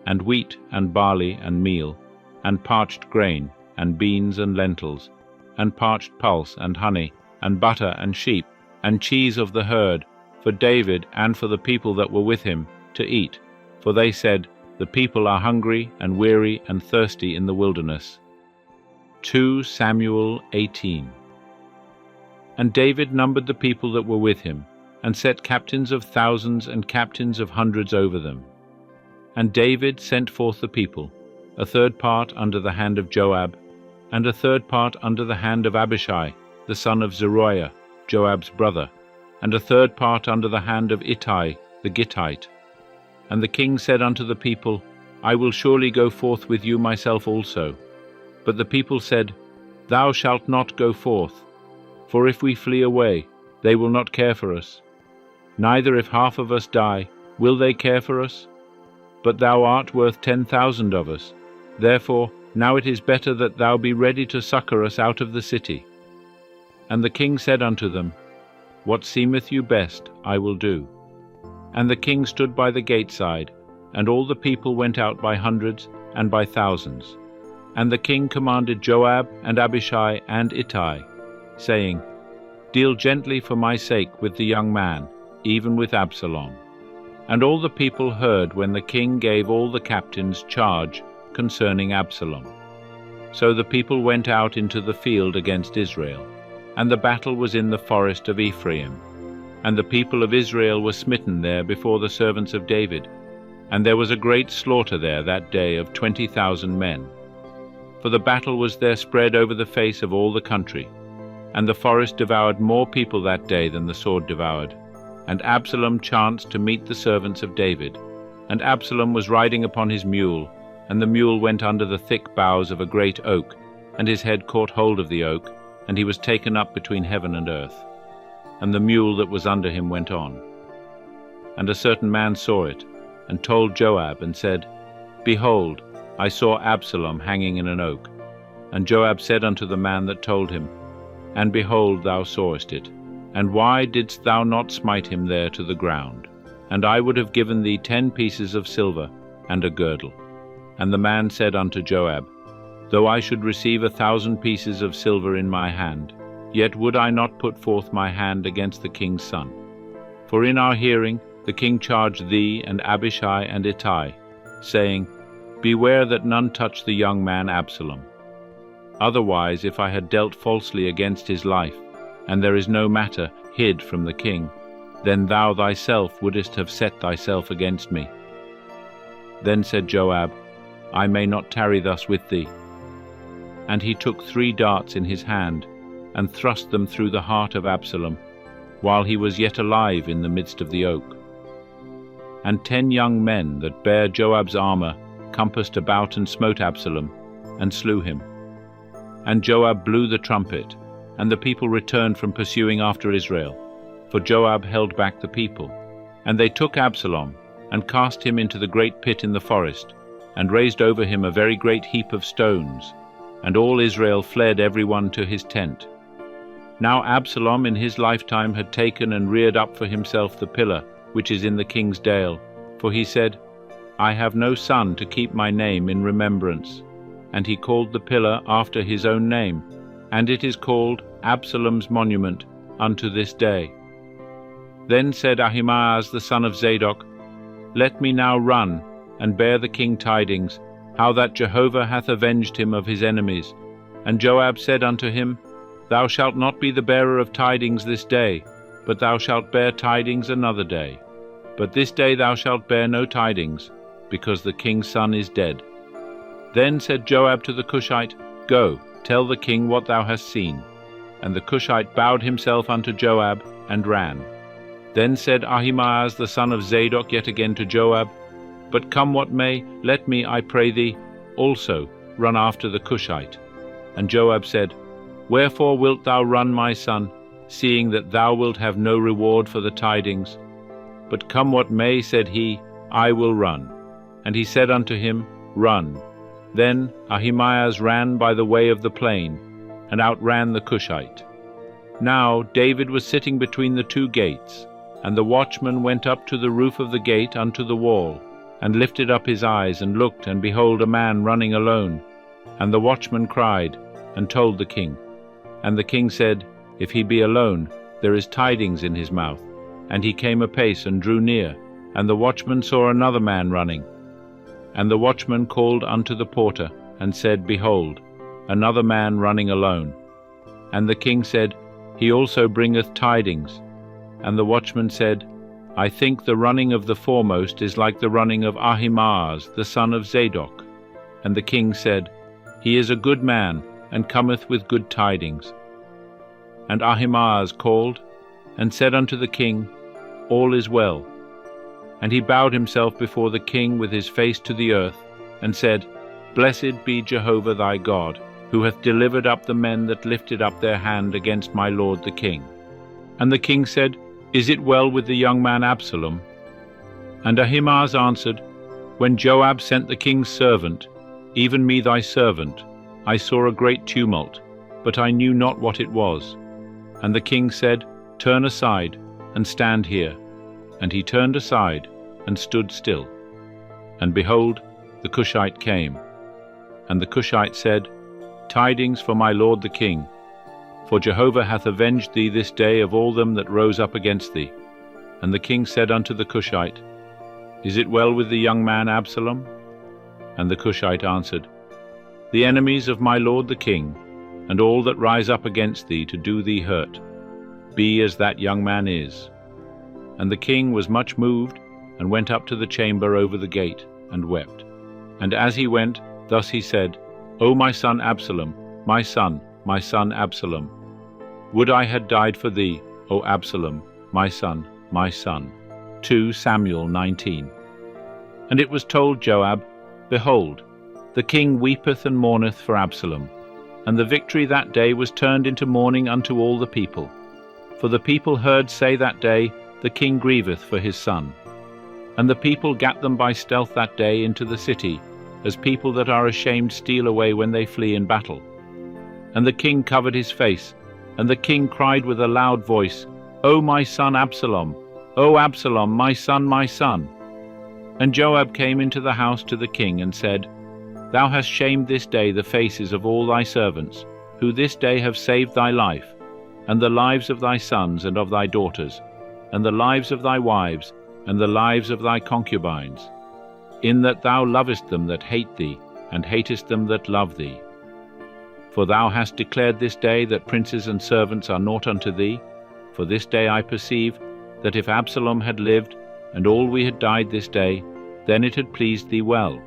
and wheat and barley and meal, and parched grain, and beans and lentils, and parched pulse and honey, and butter and sheep, and cheese of the herd, for David and for the people that were with him, to eat. For they said, The people are hungry and weary and thirsty in the wilderness. 2 Samuel 18. And David numbered the people that were with him, and set captains of thousands and captains of hundreds over them. And David sent forth the people, a third part under the hand of Joab, and a third part under the hand of Abishai, the son of Zeruiah, Joab's brother, and a third part under the hand of Ittai the Gittite. And the king said unto the people, I will surely go forth with you myself also. But the people said, Thou shalt not go forth, for if we flee away, they will not care for us. Neither if half of us die, will they care for us? But thou art worth 10,000 of us. Therefore now it is better that thou be ready to succor us out of the city. And the king said unto them, What seemeth you best, I will do. And the king stood by the gate side, and all the people went out by hundreds and by thousands. And the king commanded Joab and Abishai and Ittai, saying, Deal gently for my sake with the young man, even with Absalom. And all the people heard when the king gave all the captains charge concerning Absalom. So the people went out into the field against Israel, and the battle was in the forest of Ephraim. And the people of Israel were smitten there before the servants of David, and there was a great slaughter there that day of 20,000 men. For the battle was there spread over the face of all the country, and the forest devoured more people that day than the sword devoured. And Absalom chanced to meet the servants of David, and Absalom was riding upon his mule, and the mule went under the thick boughs of a great oak, and his head caught hold of the oak, and he was taken up between heaven and earth. And the mule that was under him went on. And a certain man saw it, and told Joab, and said, Behold, I saw Absalom hanging in an oak. And Joab said unto the man that told him, And behold, thou sawest it, and why didst thou not smite him there to the ground? And I would have given thee 10 pieces of silver, and a girdle. And the man said unto Joab, Though I should receive 1,000 pieces of silver in my hand, yet would I not put forth my hand against the king's son. For in our hearing the king charged thee and Abishai and Ittai, saying, Beware that none touch the young man Absalom. Otherwise, if I had dealt falsely against his life, and there is no matter hid from the king, then thou thyself wouldest have set thyself against me. Then said Joab, I may not tarry thus with thee. And he took 3 darts in his hand, and thrust them through the heart of Absalom, while he was yet alive in the midst of the oak. And 10 young men that bare Joab's armor compassed about and smote Absalom, and slew him. And Joab blew the trumpet, and the people returned from pursuing after Israel, for Joab held back the people. And they took Absalom, and cast him into the great pit in the forest, and raised over him a very great heap of stones, and all Israel fled every one to his tent. Now Absalom in his lifetime had taken and reared up for himself the pillar which is in the king's dale, for he said, I have no son to keep my name in remembrance. And he called the pillar after his own name, and it is called Absalom's monument unto this day. Then said Ahimaaz the son of Zadok, Let me now run, and bear the king tidings, how that Jehovah hath avenged him of his enemies. And Joab said unto him, Thou shalt not be the bearer of tidings this day, but thou shalt bear tidings another day. But this day thou shalt bear no tidings, because the king's son is dead. Then said Joab to the Cushite, Go, tell the king what thou hast seen. And the Cushite bowed himself unto Joab, and ran. Then said Ahimaaz the son of Zadok yet again to Joab, But come what may, let me, I pray thee, also run after the Cushite. And Joab said, Wherefore wilt thou run, my son, seeing that thou wilt have no reward for the tidings? But come what may, said he, I will run. And he said unto him, Run. Then Ahimaaz ran by the way of the plain, and outran the Cushite. Now David was sitting between the 2 gates, and the watchman went up to the roof of the gate unto the wall, and lifted up his eyes, and looked, and behold, a man running alone. And the watchman cried, and told the king. And the king said, If he be alone, there is tidings in his mouth. And he came apace, and drew near. And the watchman saw another man running. And the watchman called unto the porter, and said, Behold, another man running alone. And the king said, He also bringeth tidings. And the watchman said, I think the running of the foremost is like the running of Ahimaaz, the son of Zadok. And the king said, He is a good man, and cometh with good tidings. And Ahimaaz called, and said unto the king, All is well. And he bowed himself before the king with his face to the earth, and said, Blessed be Jehovah thy God, who hath delivered up the men that lifted up their hand against my lord the king. And the king said, Is it well with the young man Absalom? And Ahimaaz answered, When Joab sent the king's servant, even me thy servant, I saw a great tumult, but I knew not what it was. And the king said, Turn aside, and stand here. And he turned aside, and stood still. And behold, the Cushite came. And the Cushite said, Tidings for my lord the king, for Jehovah hath avenged thee this day of all them that rose up against thee. And the king said unto the Cushite, Is it well with the young man Absalom? And the Cushite answered, The enemies of my lord the king, and all that rise up against thee to do thee hurt, be as that young man is. And the king was much moved, and went up to the chamber over the gate, and wept. And as he went, thus he said, O my son Absalom, my son Absalom, would I had died for thee, O Absalom, my son, my son. 2 Samuel 19. And it was told Joab, Behold, the king weepeth and mourneth for Absalom. And the victory that day was turned into mourning unto all the people. For the people heard say that day, The king grieveth for his son. And the people gat them by stealth that day into the city, as people that are ashamed steal away when they flee in battle. And the king covered his face, and the king cried with a loud voice, O my son Absalom, O Absalom, my son, my son. And Joab came into the house to the king, and said, Thou hast shamed this day the faces of all thy servants, who this day have saved thy life, and the lives of thy sons and of thy daughters, and the lives of thy wives, and the lives of thy concubines, in that thou lovest them that hate thee, and hatest them that love thee. For thou hast declared this day that princes and servants are naught unto thee. For this day I perceive that if Absalom had lived, and all we had died this day, then it had pleased thee well.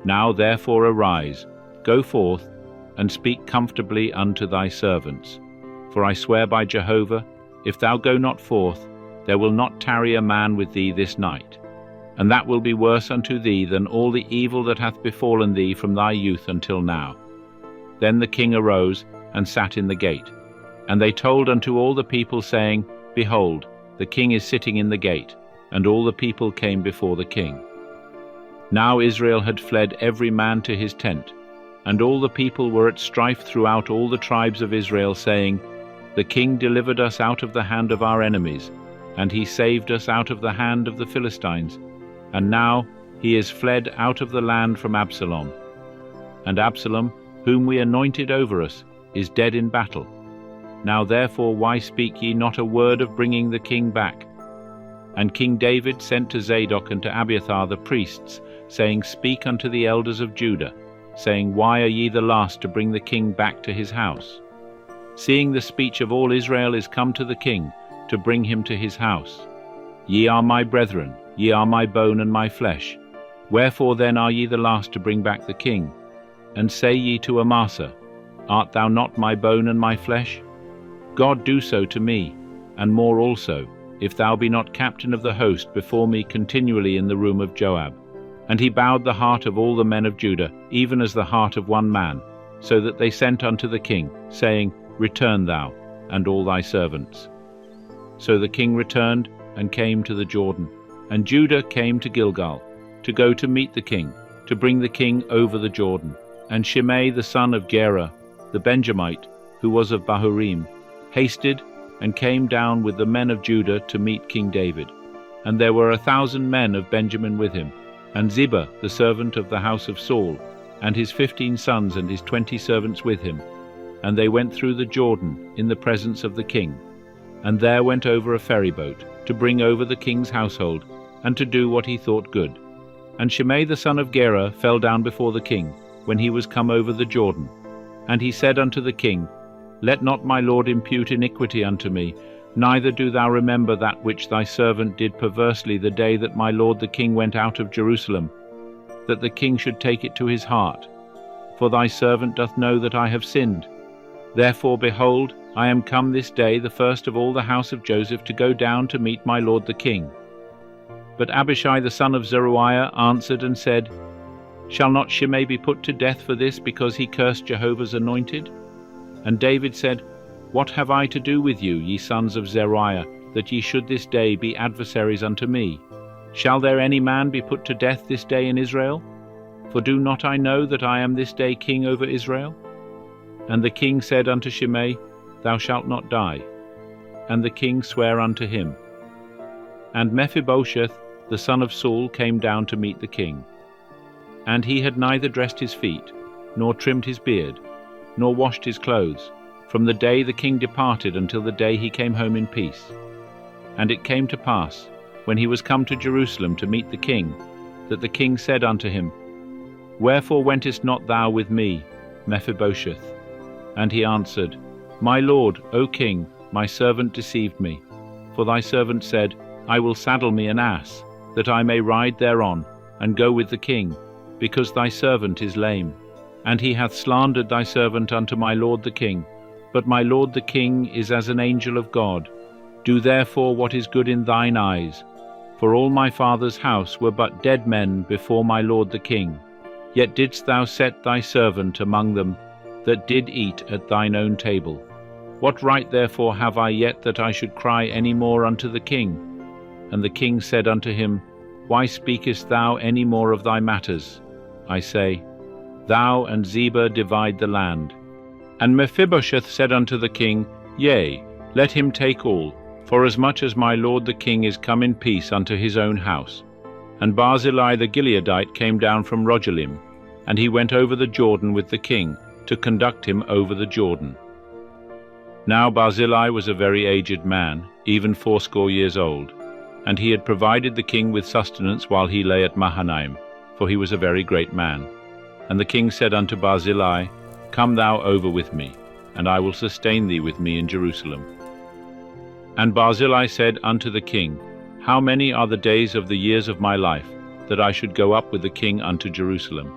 Now therefore arise, go forth, and speak comfortably unto thy servants. For I swear by Jehovah, if thou go not forth, there will not tarry a man with thee this night. And that will be worse unto thee than all the evil that hath befallen thee from thy youth until now. Then the king arose, and sat in the gate. And they told unto all the people, saying, Behold, the king is sitting in the gate. And all the people came before the king. Now Israel had fled every man to his tent. And all the people were at strife throughout all the tribes of Israel, saying, The king delivered us out of the hand of our enemies, and he saved us out of the hand of the Philistines. And now he is fled out of the land from Absalom. And Absalom, whom we anointed over us, is dead in battle. Now therefore why speak ye not a word of bringing the king back? And King David sent to Zadok and to Abiathar the priests, saying, Speak unto the elders of Judah, saying, Why are ye the last to bring the king back to his house? Seeing the speech of all Israel is come to the king, to bring him to his house. Ye are my brethren, ye are my bone and my flesh. Wherefore then are ye the last to bring back the king? And say ye to Amasa, Art thou not my bone and my flesh? God do so to me, and more also, if thou be not captain of the host before me continually in the room of Joab. And he bowed the heart of all the men of Judah, even as the heart of one man, so that they sent unto the king, saying, Return thou, and all thy servants. So the king returned, and came to the Jordan. And Judah came to Gilgal, to go to meet the king, to bring the king over the Jordan. And Shimei the son of Gera, the Benjamite, who was of Bahurim, hasted, and came down with the men of Judah to meet King David. And there were 1,000 men of Benjamin with him, and Ziba, the servant of the house of Saul, and his 15 sons and his 20 servants with him. And they went through the Jordan in the presence of the king, and there went over a ferryboat, to bring over the king's household, and to do what he thought good. And Shimei the son of Gera fell down before the king, when he was come over the Jordan. And he said unto the king, Let not my lord impute iniquity unto me, neither do thou remember that which thy servant did perversely the day that my lord the king went out of Jerusalem, that the king should take it to his heart. For thy servant doth know that I have sinned. Therefore, behold, I am come this day, the first of all the house of Joseph, to go down to meet my lord the king. But Abishai the son of Zeruiah answered and said, Shall not Shimei be put to death for this, because he cursed Jehovah's anointed? And David said, What have I to do with you, ye sons of Zeruiah, that ye should this day be adversaries unto me? Shall there any man be put to death this day in Israel? For do not I know that I am this day king over Israel? And the king said unto Shimei, Thou shalt not die. And the king sware unto him. And Mephibosheth, the son of Saul, came down to meet the king. And he had neither dressed his feet, nor trimmed his beard, nor washed his clothes, from the day the king departed until the day he came home in peace. And it came to pass, when he was come to Jerusalem to meet the king, that the king said unto him, Wherefore wentest not thou with me, Mephibosheth? And he answered, My lord, O king, my servant deceived me. For thy servant said, I will saddle me an ass, that I may ride thereon, and go with the king, because thy servant is lame. And he hath slandered thy servant unto my lord the king. But my lord the king is as an angel of God. Do therefore what is good in thine eyes. For all my father's house were but dead men before my lord the king. Yet didst thou set thy servant among them, that did eat at thine own table. What right therefore have I yet that I should cry any more unto the king? And the king said unto him, Why speakest thou any more of thy matters? I say, Thou and Ziba divide the land. And Mephibosheth said unto the king, Yea, let him take all, forasmuch as my lord the king is come in peace unto his own house. And Barzillai the Gileadite came down from Rogelim, and he went over the Jordan with the king, to conduct him over the Jordan. Now Barzillai was a very aged man, even 80 years old, and he had provided the king with sustenance while he lay at Mahanaim, for he was a very great man. And the king said unto Barzillai, Come thou over with me, and I will sustain thee with me in Jerusalem. And Barzillai said unto the king, How many are the days of the years of my life, that I should go up with the king unto Jerusalem?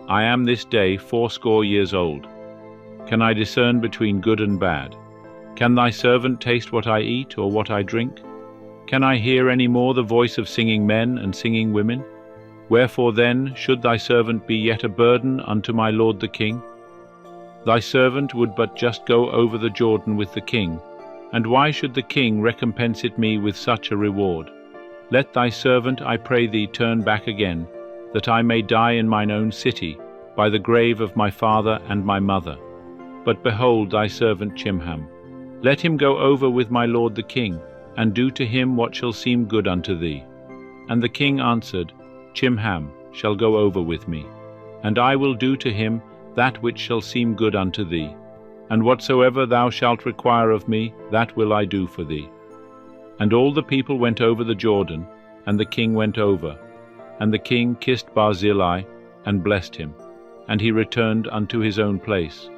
I am this day 80 years old. Can I discern between good and bad? Can thy servant taste what I eat, or what I drink? Can I hear any more the voice of singing men and singing women? Wherefore then should thy servant be yet a burden unto my lord the king? Thy servant would but just go over the Jordan with the king, and why should the king recompense it me with such a reward? Let thy servant, I pray thee, turn back again, that I may die in mine own city, by the grave of my father and my mother. But behold thy servant Chimham. Let him go over with my lord the king, and do to him what shall seem good unto thee. And the king answered, Chimham shall go over with me, and I will do to him that which shall seem good unto thee. And whatsoever thou shalt require of me, that will I do for thee. And all the people went over the Jordan, and the king went over. And the king kissed Barzillai, and blessed him, and he returned unto his own place.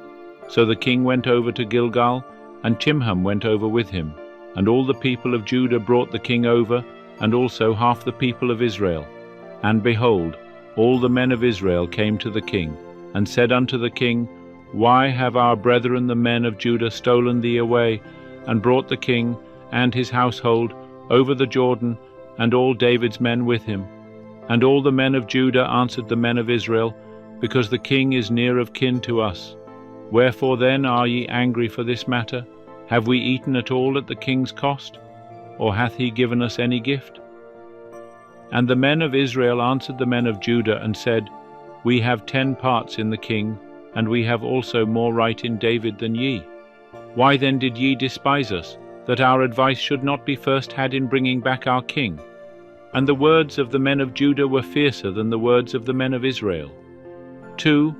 So the king went over to Gilgal, and Chimham went over with him. And all the people of Judah brought the king over, and also half the people of Israel. And behold, all the men of Israel came to the king, and said unto the king, Why have our brethren the men of Judah stolen thee away, and brought the king and his household over the Jordan, and all David's men with him? And all the men of Judah answered the men of Israel, Because the king is near of kin to us. Wherefore then are ye angry for this matter? Have we eaten at all at the king's cost? Or hath he given us any gift? And the men of Israel answered the men of Judah, and said, We have 10 parts in the king, and we have also more right in David than ye. Why then did ye despise us, that our advice should not be first had in bringing back our king? And the words of the men of Judah were fiercer than the words of the men of Israel. 2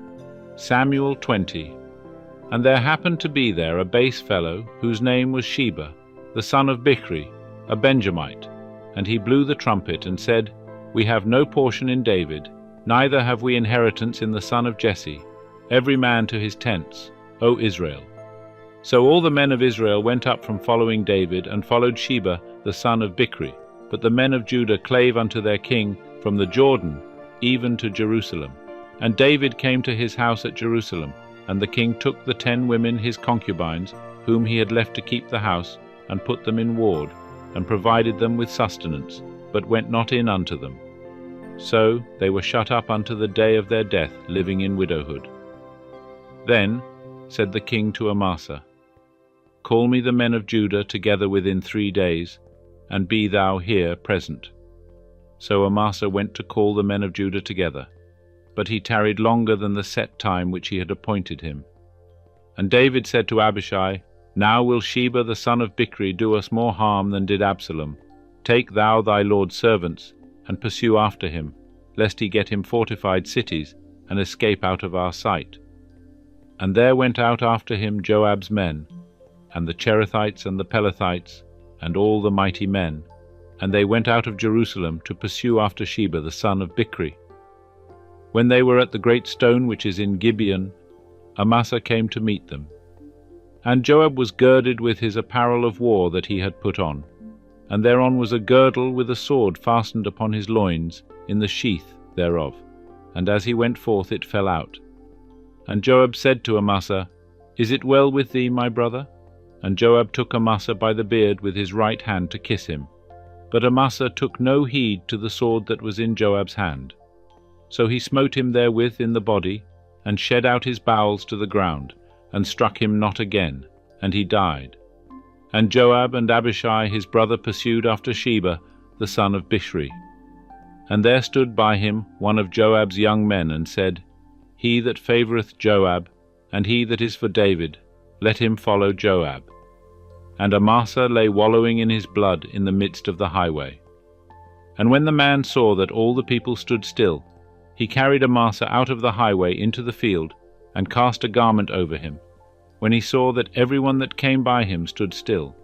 Samuel 20. And there happened to be there a base fellow, whose name was Sheba, the son of Bichri, a Benjamite. And he blew the trumpet, and said, We have no portion in David, neither have we inheritance in the son of Jesse, every man to his tents, O Israel. So all the men of Israel went up from following David, and followed Sheba the son of Bichri. But the men of Judah clave unto their king from the Jordan even to Jerusalem. And David came to his house at Jerusalem, and the king took the 10 women his concubines, whom he had left to keep the house, and put them in ward, and provided them with sustenance, but went not in unto them. So they were shut up unto the day of their death, living in widowhood. Then said the king to Amasa, Call me the men of Judah together within 3 days, and be thou here present. So Amasa went to call the men of Judah together, but he tarried longer than the set time which he had appointed him. And David said to Abishai, Now will Sheba the son of Bichri do us more harm than did Absalom. Take thou thy lord's servants, and pursue after him, lest he get him fortified cities, and escape out of our sight. And there went out after him Joab's men, and the Cherethites and the Pelethites, and all the mighty men, and they went out of Jerusalem to pursue after Sheba the son of Bichri. When they were at the great stone which is in Gibeon, Amasa came to meet them. And Joab was girded with his apparel of war that he had put on, and thereon was a girdle with a sword fastened upon his loins in the sheath thereof, and as he went forth it fell out. And Joab said to Amasa, Is it well with thee, my brother? And Joab took Amasa by the beard with his right hand to kiss him. But Amasa took no heed to the sword that was in Joab's hand. So he smote him therewith in the body, and shed out his bowels to the ground, and struck him not again, and he died. And Joab and Abishai his brother pursued after Sheba the son of Bichri. And there stood by him one of Joab's young men, and said, He that favoureth Joab, and he that is for David, let him follow Joab. And Amasa lay wallowing in his blood in the midst of the highway. And when the man saw that all the people stood still, he carried Amasa out of the highway into the field, and cast a garment over him, when he saw that every one that came by him stood still.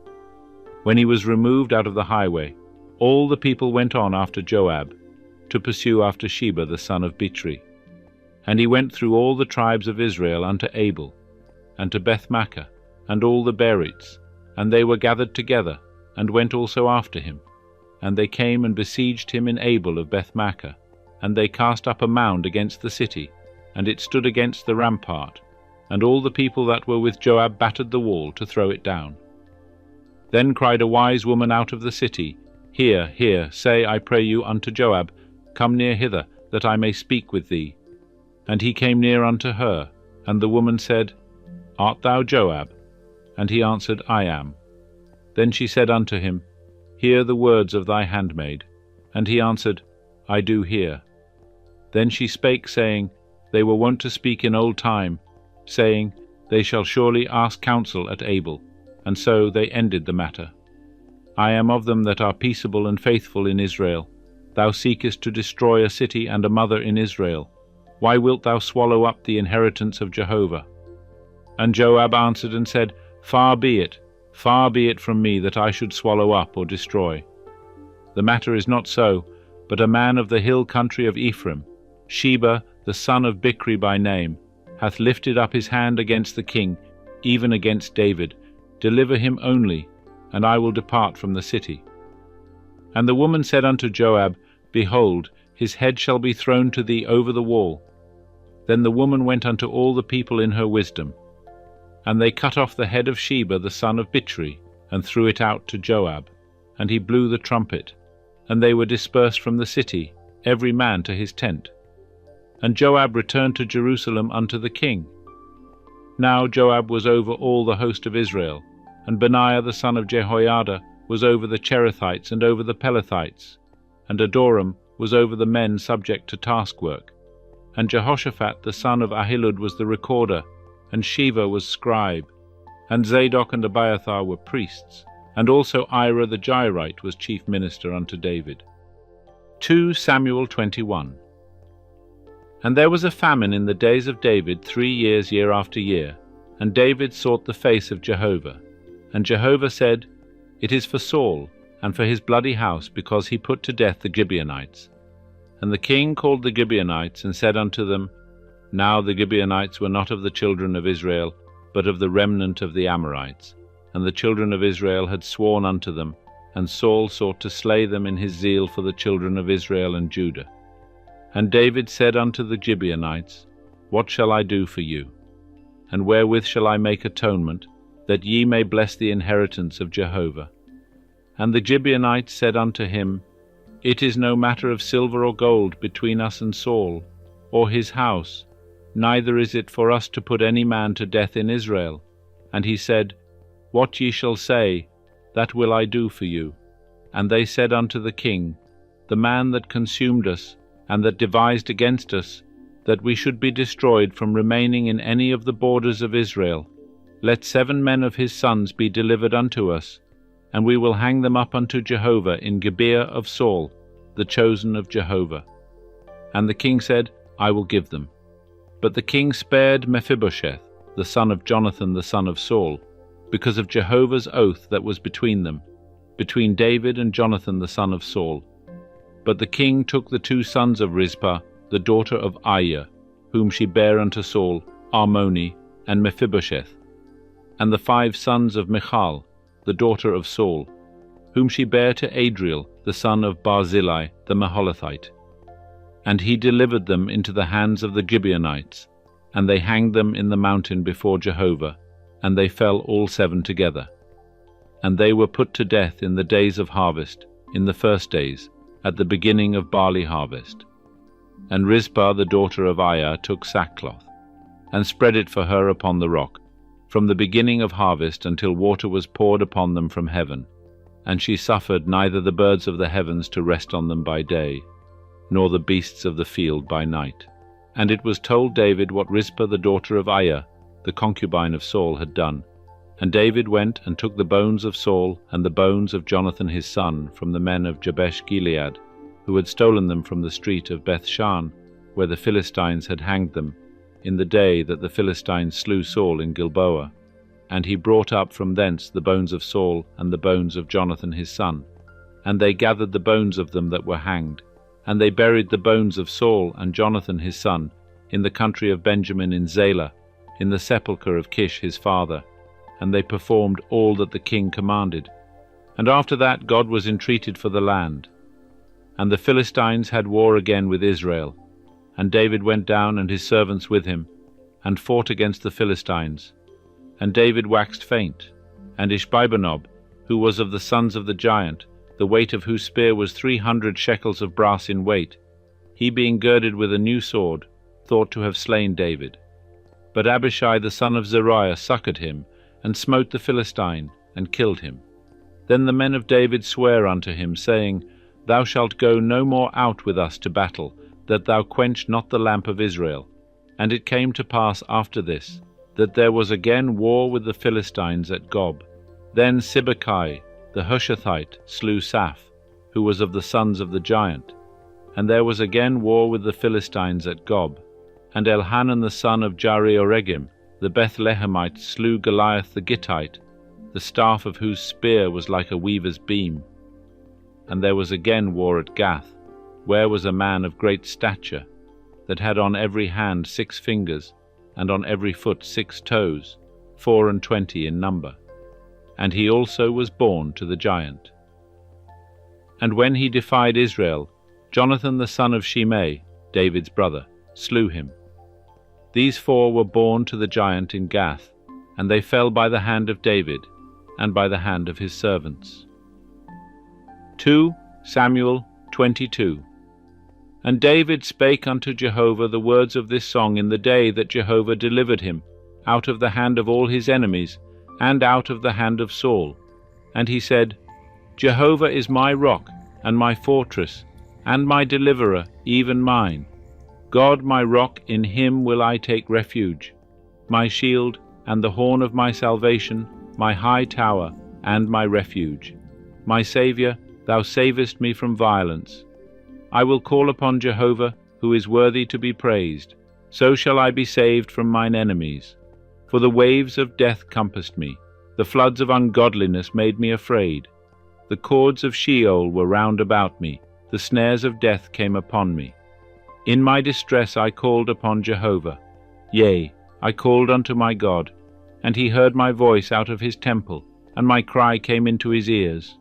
When he was removed out of the highway, all the people went on after Joab, to pursue after Sheba the son of Bichri. And he went through all the tribes of Israel unto Abel, and to Bethmaachah, and all the Berites, and they were gathered together, and went also after him. And they came and besieged him in Abel of Bethmaachah, and they cast up a mound against the city, and it stood against the rampart, and all the people that were with Joab battered the wall to throw it down. Then cried a wise woman out of the city, Hear, hear, say, I pray you, unto Joab, Come near hither, that I may speak with thee. And he came near unto her, and the woman said, Art thou Joab? And he answered, I am. Then she said unto him, Hear the words of thy handmaid. And he answered, I do hear. Then she spake, saying, They were wont to speak in old time, saying, They shall surely ask counsel at Abel. And so they ended the matter. I am of them that are peaceable and faithful in Israel. Thou seekest to destroy a city and a mother in Israel. Why wilt thou swallow up the inheritance of Jehovah? And Joab answered and said, far be it from me that I should swallow up or destroy. The matter is not so, but a man of the hill country of Ephraim, Sheba the son of Bichri by name, hath lifted up his hand against the king, even against David. Deliver him only, and I will depart from the city. And the woman said unto Joab, Behold, his head shall be thrown to thee over the wall. Then the woman went unto all the people in her wisdom. And they cut off the head of Sheba the son of Bichri, and threw it out to Joab. And he blew the trumpet, and they were dispersed from the city, every man to his tent. And Joab returned to Jerusalem unto the king. Now Joab was over all the host of Israel, and Benaiah the son of Jehoiada was over the Cherethites and over the Pelethites, and Adoram was over the men subject to taskwork. And Jehoshaphat the son of Ahilud was the recorder, and Sheva was scribe, and Zadok and Abiathar were priests, and also Ira the Jairite was chief minister unto David. 2 Samuel 21. And there was a famine in the days of David 3 years year after year, and David sought the face of Jehovah. And Jehovah said, It is for Saul, and for his bloody house, because he put to death the Gibeonites. And the king called the Gibeonites, and said unto them, Now the Gibeonites were not of the children of Israel, but of the remnant of the Amorites. And the children of Israel had sworn unto them, and Saul sought to slay them in his zeal for the children of Israel and Judah. And David said unto the Gibeonites, What shall I do for you? And wherewith shall I make atonement, that ye may bless the inheritance of Jehovah? And the Gibeonites said unto him, It is no matter of silver or gold between us and Saul, or his house, neither is it for us to put any man to death in Israel. And he said, What ye shall say, that will I do for you. And they said unto the king, The man that consumed us, and that devised against us, that we should be destroyed from remaining in any of the borders of Israel, let 7 men of his sons be delivered unto us, and we will hang them up unto Jehovah in Gibeah of Saul, the chosen of Jehovah. And the king said, I will give them. But the king spared Mephibosheth, the son of Jonathan the son of Saul, because of Jehovah's oath that was between them, between David and Jonathan the son of Saul. But the king took the 2 sons of Rizpah, the daughter of Aiah, whom she bare unto Saul, Armoni, and Mephibosheth, and the 5 sons of Michal, the daughter of Saul, whom she bare to Adriel, the son of Barzillai the Maholathite. And he delivered them into the hands of the Gibeonites, and they hanged them in the mountain before Jehovah, and they fell all 7 together. And they were put to death in the days of harvest, in the first days, at the beginning of barley harvest. And Rizpah the daughter of Aiah took sackcloth, and spread it for her upon the rock, from the beginning of harvest until water was poured upon them from heaven. And she suffered neither the birds of the heavens to rest on them by day, nor the beasts of the field by night. And it was told David what Rizpah the daughter of Aiah, the concubine of Saul, had done. And David went and took the bones of Saul and the bones of Jonathan his son from the men of Jabesh-Gilead, who had stolen them from the street of Bethshan, where the Philistines had hanged them, in the day that the Philistines slew Saul in Gilboa. And he brought up from thence the bones of Saul and the bones of Jonathan his son. And they gathered the bones of them that were hanged, and they buried the bones of Saul and Jonathan his son in the country of Benjamin in Zelah, in the sepulchre of Kish his father. And they performed all that the king commanded. And after that God was entreated for the land. And the Philistines had war again with Israel. And David went down and his servants with him, and fought against the Philistines. And David waxed faint, and Ishbi-benob, who was of the sons of the giant, the weight of whose spear was 300 shekels of brass in weight, he being girded with a new sword, thought to have slain David. But Abishai the son of Zeruiah succoured him, and smote the Philistine, and killed him. Then the men of David sware unto him, saying, Thou shalt go no more out with us to battle, that thou quench not the lamp of Israel. And it came to pass after this, that there was again war with the Philistines at Gob. Then Sibbecai the Hushathite slew Saph, who was of the sons of the giant. And there was again war with the Philistines at Gob. And Elhanan the son of Jari-oregim, the Bethlehemite, slew Goliath the Gittite, the staff of whose spear was like a weaver's beam. And there was again war at Gath, where was a man of great stature, that had on every hand 6 fingers, and on every foot 6 toes, 24 in number. And he also was born to the giant. And when he defied Israel, Jonathan the son of Shimei, David's brother, slew him. These 4 were born to the giant in Gath, and they fell by the hand of David, and by the hand of his servants. 2 Samuel 22. And David spake unto Jehovah the words of this song in the day that Jehovah delivered him out of the hand of all his enemies, and out of the hand of Saul. And he said, Jehovah is my rock, and my fortress, and my deliverer, even mine. God my rock, in him will I take refuge, my shield, and the horn of my salvation, my high tower, and my refuge. My Saviour, thou savest me from violence. I will call upon Jehovah, who is worthy to be praised. So shall I be saved from mine enemies. For the waves of death compassed me. The floods of ungodliness made me afraid. The cords of Sheol were round about me. The snares of death came upon me. In my distress I called upon Jehovah. Yea, I called unto my God, and he heard my voice out of his temple, and my cry came into his ears.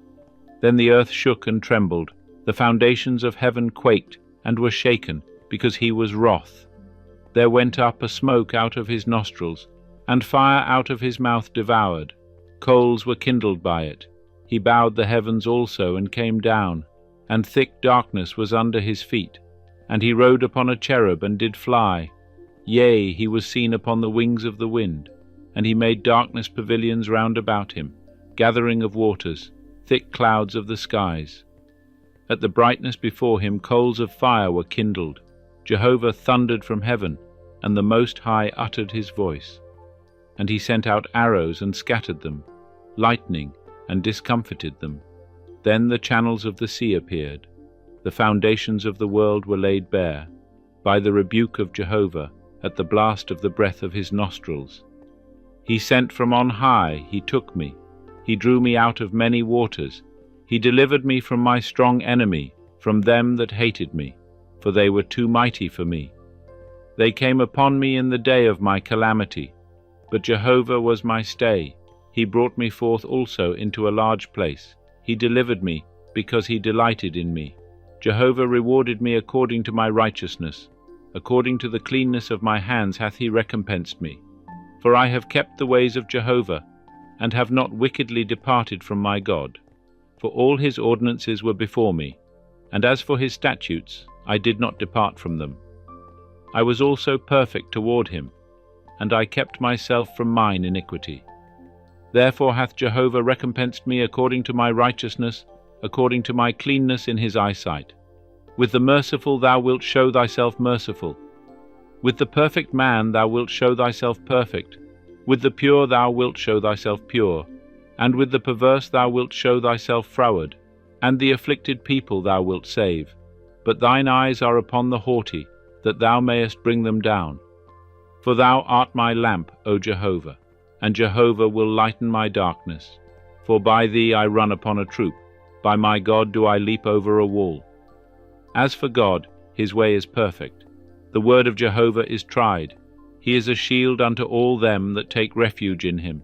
Then the earth shook and trembled, the foundations of heaven quaked and were shaken, because he was wroth. There went up a smoke out of his nostrils, and fire out of his mouth devoured. Coals were kindled by it. He bowed the heavens also and came down, and thick darkness was under his feet. And he rode upon a cherub and did fly. Yea, he was seen upon the wings of the wind. And he made darkness pavilions round about him, gathering of waters, thick clouds of the skies. At the brightness before him coals of fire were kindled. Jehovah thundered from heaven, and the Most High uttered his voice. And he sent out arrows and scattered them, lightning and discomfited them. Then the channels of the sea appeared. The foundations of the world were laid bare, by the rebuke of Jehovah, at the blast of the breath of his nostrils. He sent from on high, he took me. He drew me out of many waters. He delivered me from my strong enemy, from them that hated me, for they were too mighty for me. They came upon me in the day of my calamity, but Jehovah was my stay. He brought me forth also into a large place. He delivered me, because he delighted in me. Jehovah rewarded me according to my righteousness. According to the cleanness of my hands hath he recompensed me. For I have kept the ways of Jehovah, and have not wickedly departed from my God. For all his ordinances were before me, and as for his statutes, I did not depart from them. I was also perfect toward him, and I kept myself from mine iniquity. Therefore hath Jehovah recompensed me according to my righteousness, according to my cleanness in his eyesight. With the merciful thou wilt show thyself merciful. With the perfect man thou wilt show thyself perfect. With the pure thou wilt show thyself pure. And with the perverse thou wilt show thyself froward. And the afflicted people thou wilt save. But thine eyes are upon the haughty, that thou mayest bring them down. For thou art my lamp, O Jehovah, and Jehovah will lighten my darkness. For by thee I run upon a troop, by my God do I leap over a wall. As for God, his way is perfect. The word of Jehovah is tried. He is a shield unto all them that take refuge in him.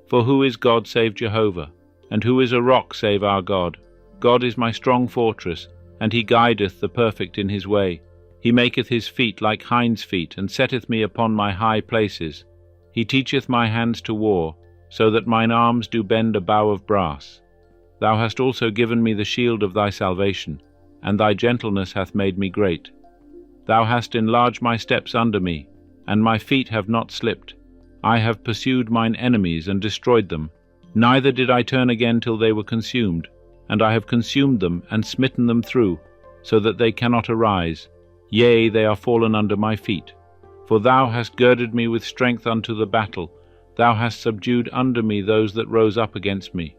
For who is God save Jehovah? And who is a rock save our God? God is my strong fortress, and he guideth the perfect in his way. He maketh his feet like hinds' feet, and setteth me upon my high places. He teacheth my hands to war, so that mine arms do bend a bow of brass. Thou hast also given me the shield of thy salvation, and thy gentleness hath made me great. Thou hast enlarged my steps under me, and my feet have not slipped. I have pursued mine enemies and destroyed them. Neither did I turn again till they were consumed, and I have consumed them and smitten them through, so that they cannot arise. Yea, they are fallen under my feet. For thou hast girded me with strength unto the battle. Thou hast subdued under me those that rose up against me.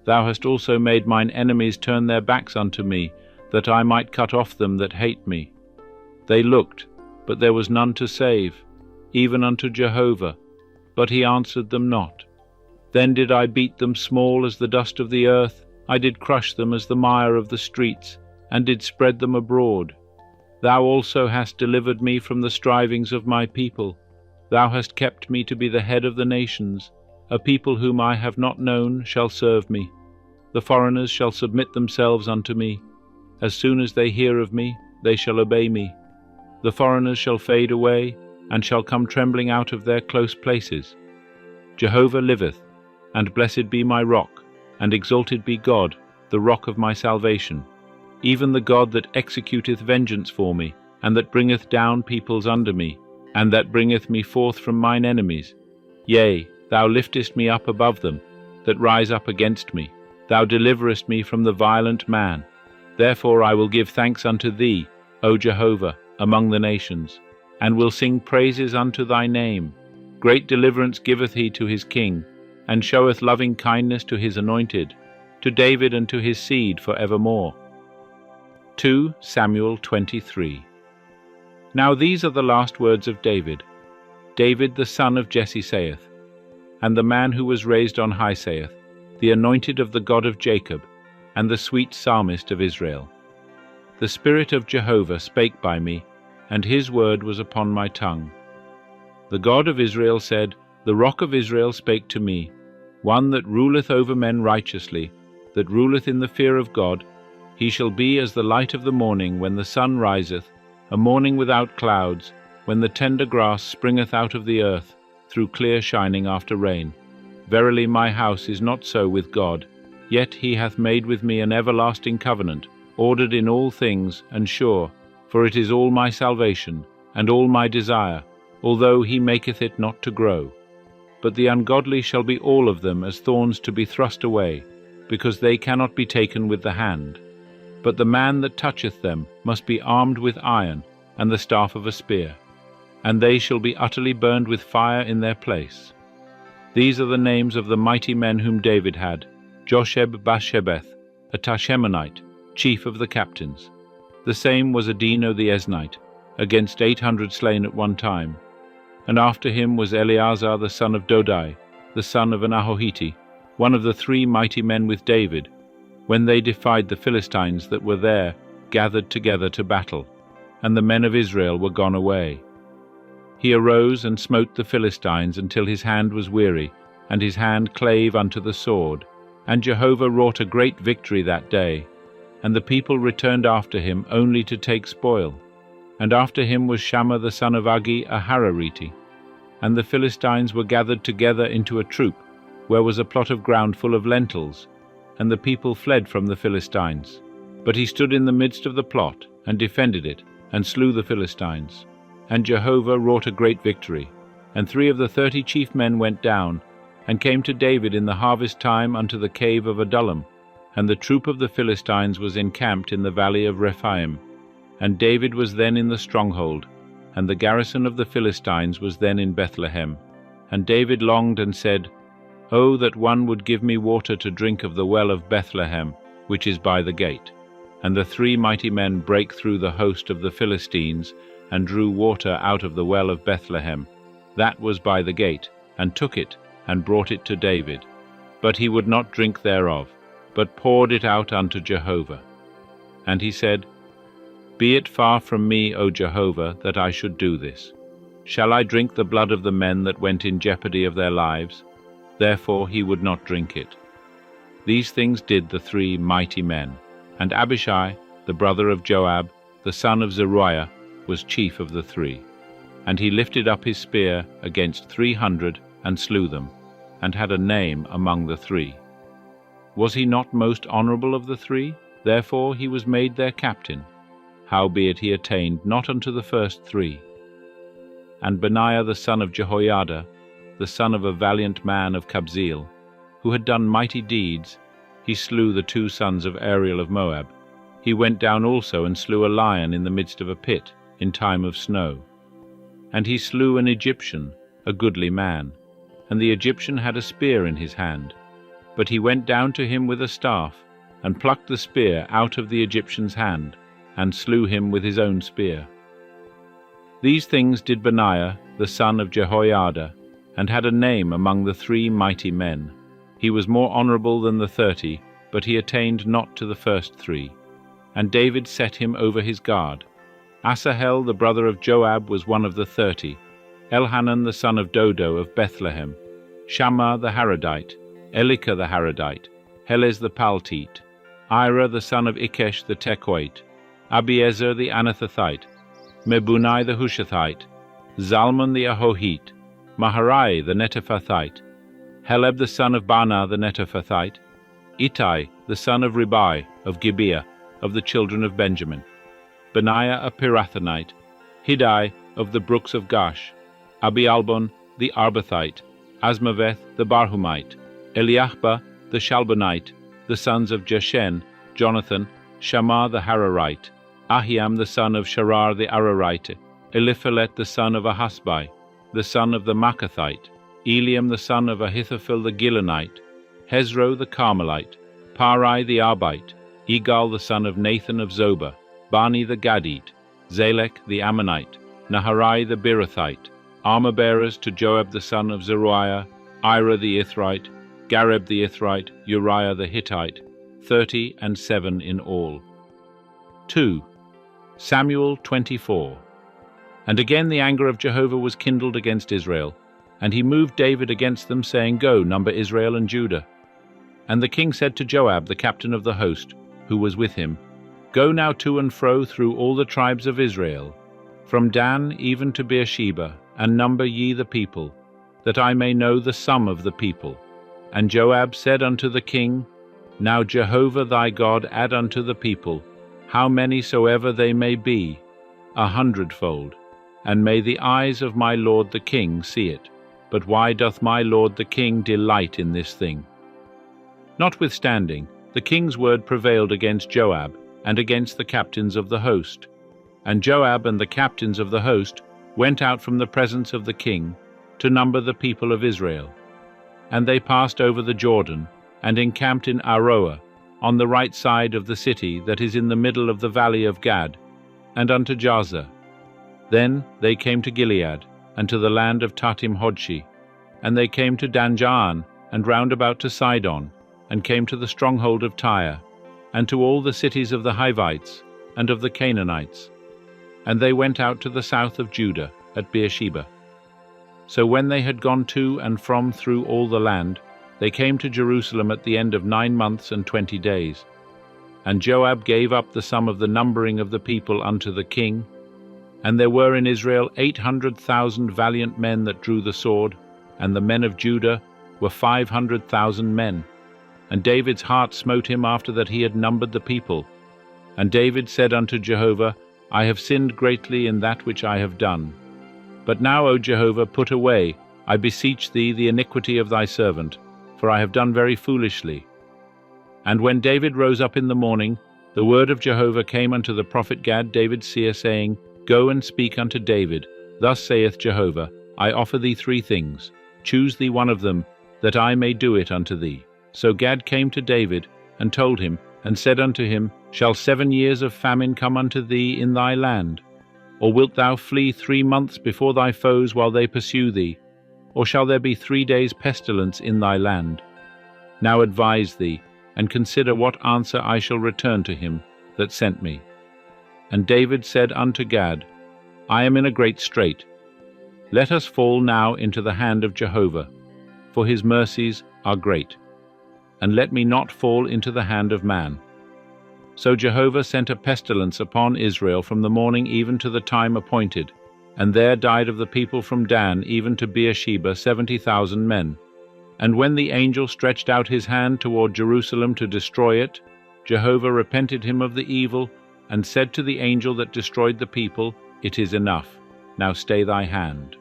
Thou hast also made mine enemies turn their backs unto me, that I might cut off them that hate me. They looked, but there was none to save, even unto Jehovah, but he answered them not. Then did I beat them small as the dust of the earth. I did crush them as the mire of the streets, and did spread them abroad. Thou also hast delivered me from the strivings of my people. Thou hast kept me to be the head of the nations. A people whom I have not known shall serve me. The foreigners shall submit themselves unto me. As soon as they hear of me, they shall obey me. The foreigners shall fade away, and shall come trembling out of their close places. Jehovah liveth, and blessed be my rock, and exalted be God, the rock of my salvation, even the God that executeth vengeance for me, and that bringeth down peoples under me, and that bringeth me forth from mine enemies. Yea, thou liftest me up above them, that rise up against me. Thou deliverest me from the violent man. Therefore I will give thanks unto thee, O Jehovah, among the nations, and will sing praises unto thy name. Great deliverance giveth he to his king, and showeth loving kindness to his anointed, to David and to his seed for evermore. 2 Samuel 23. Now these are the last words of David. David the son of Jesse saith, and the man who was raised on high saith, the anointed of the God of Jacob, and the sweet psalmist of Israel. The Spirit of Jehovah spake by me, and his word was upon my tongue. The God of Israel said, The rock of Israel spake to me, one that ruleth over men righteously, that ruleth in the fear of God. He shall be as the light of the morning when the sun riseth, a morning without clouds, when the tender grass springeth out of the earth, through clear shining after rain. Verily my house is not so with God, yet he hath made with me an everlasting covenant, ordered in all things, and sure, for it is all my salvation, and all my desire, although he maketh it not to grow. But the ungodly shall be all of them as thorns to be thrust away, because they cannot be taken with the hand. But the man that toucheth them must be armed with iron, and the staff of a spear, and they shall be utterly burned with fire in their place. These are the names of the mighty men whom David had: Josheb-Bathshebeth, a Tashemmonite, chief of the captains. The same was Adino the Eznite, against 800 slain at one time. And after him was Eleazar the son of Dodai, the son of an Ahohite, one of the 3 mighty men with David, when they defied the Philistines that were there, gathered together to battle, and the men of Israel were gone away. He arose and smote the Philistines until his hand was weary, and his hand clave unto the sword. And Jehovah wrought a great victory that day, and the people returned after him only to take spoil. And after him was Shammah the son of Agi a Hararite. And the Philistines were gathered together into a troop, where was a plot of ground full of lentils, and the people fled from the Philistines. But he stood in the midst of the plot, and defended it, and slew the Philistines. And Jehovah wrought a great victory. And 3 of the 30 chief men went down, and came to David in the harvest time unto the cave of Adullam. And the troop of the Philistines was encamped in the valley of Rephaim. And David was then in the stronghold, and the garrison of the Philistines was then in Bethlehem. And David longed and said, O that one would give me water to drink of the well of Bethlehem, which is by the gate. And the 3 mighty men brake through the host of the Philistines, and drew water out of the well of Bethlehem, that was by the gate, and took it, and brought it to David. But he would not drink thereof, but poured it out unto Jehovah. And he said, Be it far from me, O Jehovah, that I should do this. Shall I drink the blood of the men that went in jeopardy of their lives? Therefore he would not drink it. These things did the 3 mighty men. And Abishai, the brother of Joab, the son of Zeruiah, was chief of the 3. And he lifted up his spear against 300, and slew them, and had a name among the 3. Was he not most honorable of the 3? Therefore he was made their captain. Howbeit he attained not unto the first 3. And Benaiah the son of Jehoiada, the son of a valiant man of Kabzeel, who had done mighty deeds, he slew the 2 sons of Ariel of Moab. He went down also and slew a lion in the midst of a pit, in time of snow. And he slew an Egyptian, a goodly man, and the Egyptian had a spear in his hand. But he went down to him with a staff, and plucked the spear out of the Egyptian's hand, and slew him with his own spear. These things did Benaiah, the son of Jehoiada, and had a name among the 3 mighty men. He was more honorable than the 30, but he attained not to the first 3. And David set him over his guard. Asahel the brother of Joab was one of the 30, Elhanan the son of Dodo of Bethlehem, Shammah the Haradite, Elika the Haradite, Helez the Paltite, Ira the son of Ikesh the Tekoite, Abiezer the Anathothite, Mebunai the Hushathite, Zalmon the Ahohite, Maharai the Netophathite, Heleb the son of Bana the Netophathite, Ittai the son of Ribai of Gibeah of the children of Benjamin, Benaiah a Pirathonite, Hiddai of the brooks of Gash, Abialbon the Arbathite, Asmaveth the Barhumite, Eliahba the Shalbonite, the sons of Jeshen, Jonathan, Shammah the Hararite, Ahiam the son of Sharar the Ararite, Eliphalet the son of Ahasbai, the son of the Makathite, Eliam the son of Ahithophel the Gilonite, Hezro the Carmelite, Parai the Arbite, Egal the son of Nathan of Zobah, Bani the Gadite, Zalek the Ammonite, Naharai the Beerothite, armor-bearers to Joab the son of Zeruiah, Ira the Ithrite, Gareb the Ithrite, Uriah the Hittite, 37 in all. 2 Samuel 24. And again the anger of Jehovah was kindled against Israel, and he moved David against them, saying, Go, number Israel and Judah. And the king said to Joab, the captain of the host, who was with him, Go now to and fro through all the tribes of Israel, from Dan even to Beersheba, and number ye the people, that I may know the sum of the people. And Joab said unto the king, Now Jehovah thy God add unto the people, how many soever they may be, 100-fold, and may the eyes of my lord the king see it. But why doth my lord the king delight in this thing? Notwithstanding, the king's word prevailed against Joab, and against the captains of the host. And Joab and the captains of the host went out from the presence of the king, to number the people of Israel. And they passed over the Jordan, and encamped in Aroah, on the right side of the city that is in the middle of the valley of Gad, and unto Jazer. Then they came to Gilead, and to the land of Tatim Hodshi, and they came to Danjaan, and round about to Sidon, and came to the stronghold of Tyre, and to all the cities of the Hivites, and of the Canaanites. And they went out to the south of Judah, at Beersheba. So when they had gone to and from through all the land, they came to Jerusalem at the end of 9 months and 20 days. And Joab gave up the sum of the numbering of the people unto the king. And there were in Israel 800,000 valiant men that drew the sword, and the men of Judah were 500,000 men. And David's heart smote him after that he had numbered the people. And David said unto Jehovah, I have sinned greatly in that which I have done. But now, O Jehovah, put away, I beseech thee, the iniquity of thy servant, for I have done very foolishly. And when David rose up in the morning, the word of Jehovah came unto the prophet Gad, David's seer, saying, Go and speak unto David. Thus saith Jehovah, I offer thee 3 things. Choose thee one of them, that I may do it unto thee. So Gad came to David, and told him, and said unto him, Shall 7 years of famine come unto thee in thy land? Or wilt thou flee 3 months before thy foes while they pursue thee? Or shall there be 3 days' pestilence in thy land? Now advise thee, and consider what answer I shall return to him that sent me. And David said unto Gad, I am in a great strait. Let us fall now into the hand of Jehovah, for his mercies are great. And let me not fall into the hand of man. So Jehovah sent a pestilence upon Israel from the morning even to the time appointed, and there died of the people from Dan even to Beersheba 70,000 men. And when the angel stretched out his hand toward Jerusalem to destroy it, Jehovah repented him of the evil, and said to the angel that destroyed the people, It is enough, now stay thy hand.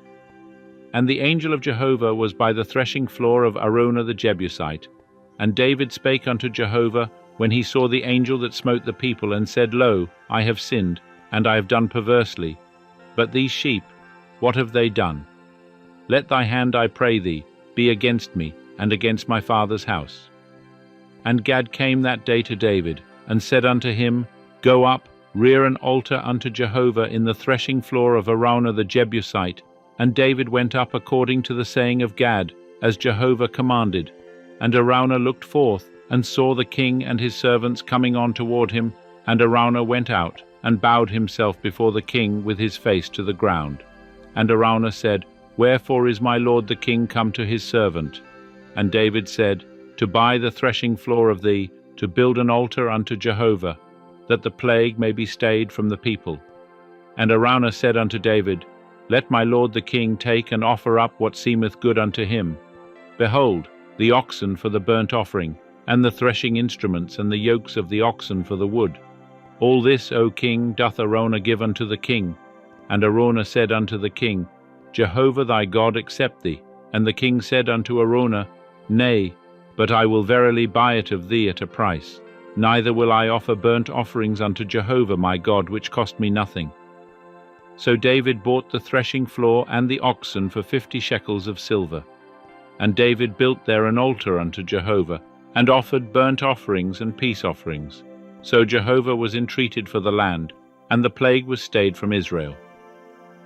And the angel of Jehovah was by the threshing floor of Araunah the Jebusite. And David spake unto Jehovah, when he saw the angel that smote the people, and said, Lo, I have sinned, and I have done perversely. But these sheep, what have they done? Let thy hand, I pray thee, be against me, and against my father's house. And Gad came that day to David, and said unto him, Go up, rear an altar unto Jehovah in the threshing floor of Araunah the Jebusite. And David went up according to the saying of Gad, as Jehovah commanded. And Araunah looked forth, and saw the king and his servants coming on toward him, and Araunah went out, and bowed himself before the king with his face to the ground. And Araunah said, Wherefore is my lord the king come to his servant? And David said, To buy the threshing floor of thee, to build an altar unto Jehovah, that the plague may be stayed from the people. And Araunah said unto David, Let my lord the king take and offer up what seemeth good unto him. Behold, the oxen for the burnt offering, and the threshing instruments, and the yokes of the oxen for the wood. All this, O king, doth Araunah give unto the king. And Araunah said unto the king, Jehovah thy God accept thee. And the king said unto Araunah, Nay, but I will verily buy it of thee at a price. Neither will I offer burnt offerings unto Jehovah my God, which cost me nothing. So David bought the threshing floor and the oxen for 50 shekels of silver. And David built there an altar unto Jehovah, and offered burnt offerings and peace offerings. So Jehovah was entreated for the land, and the plague was stayed from Israel.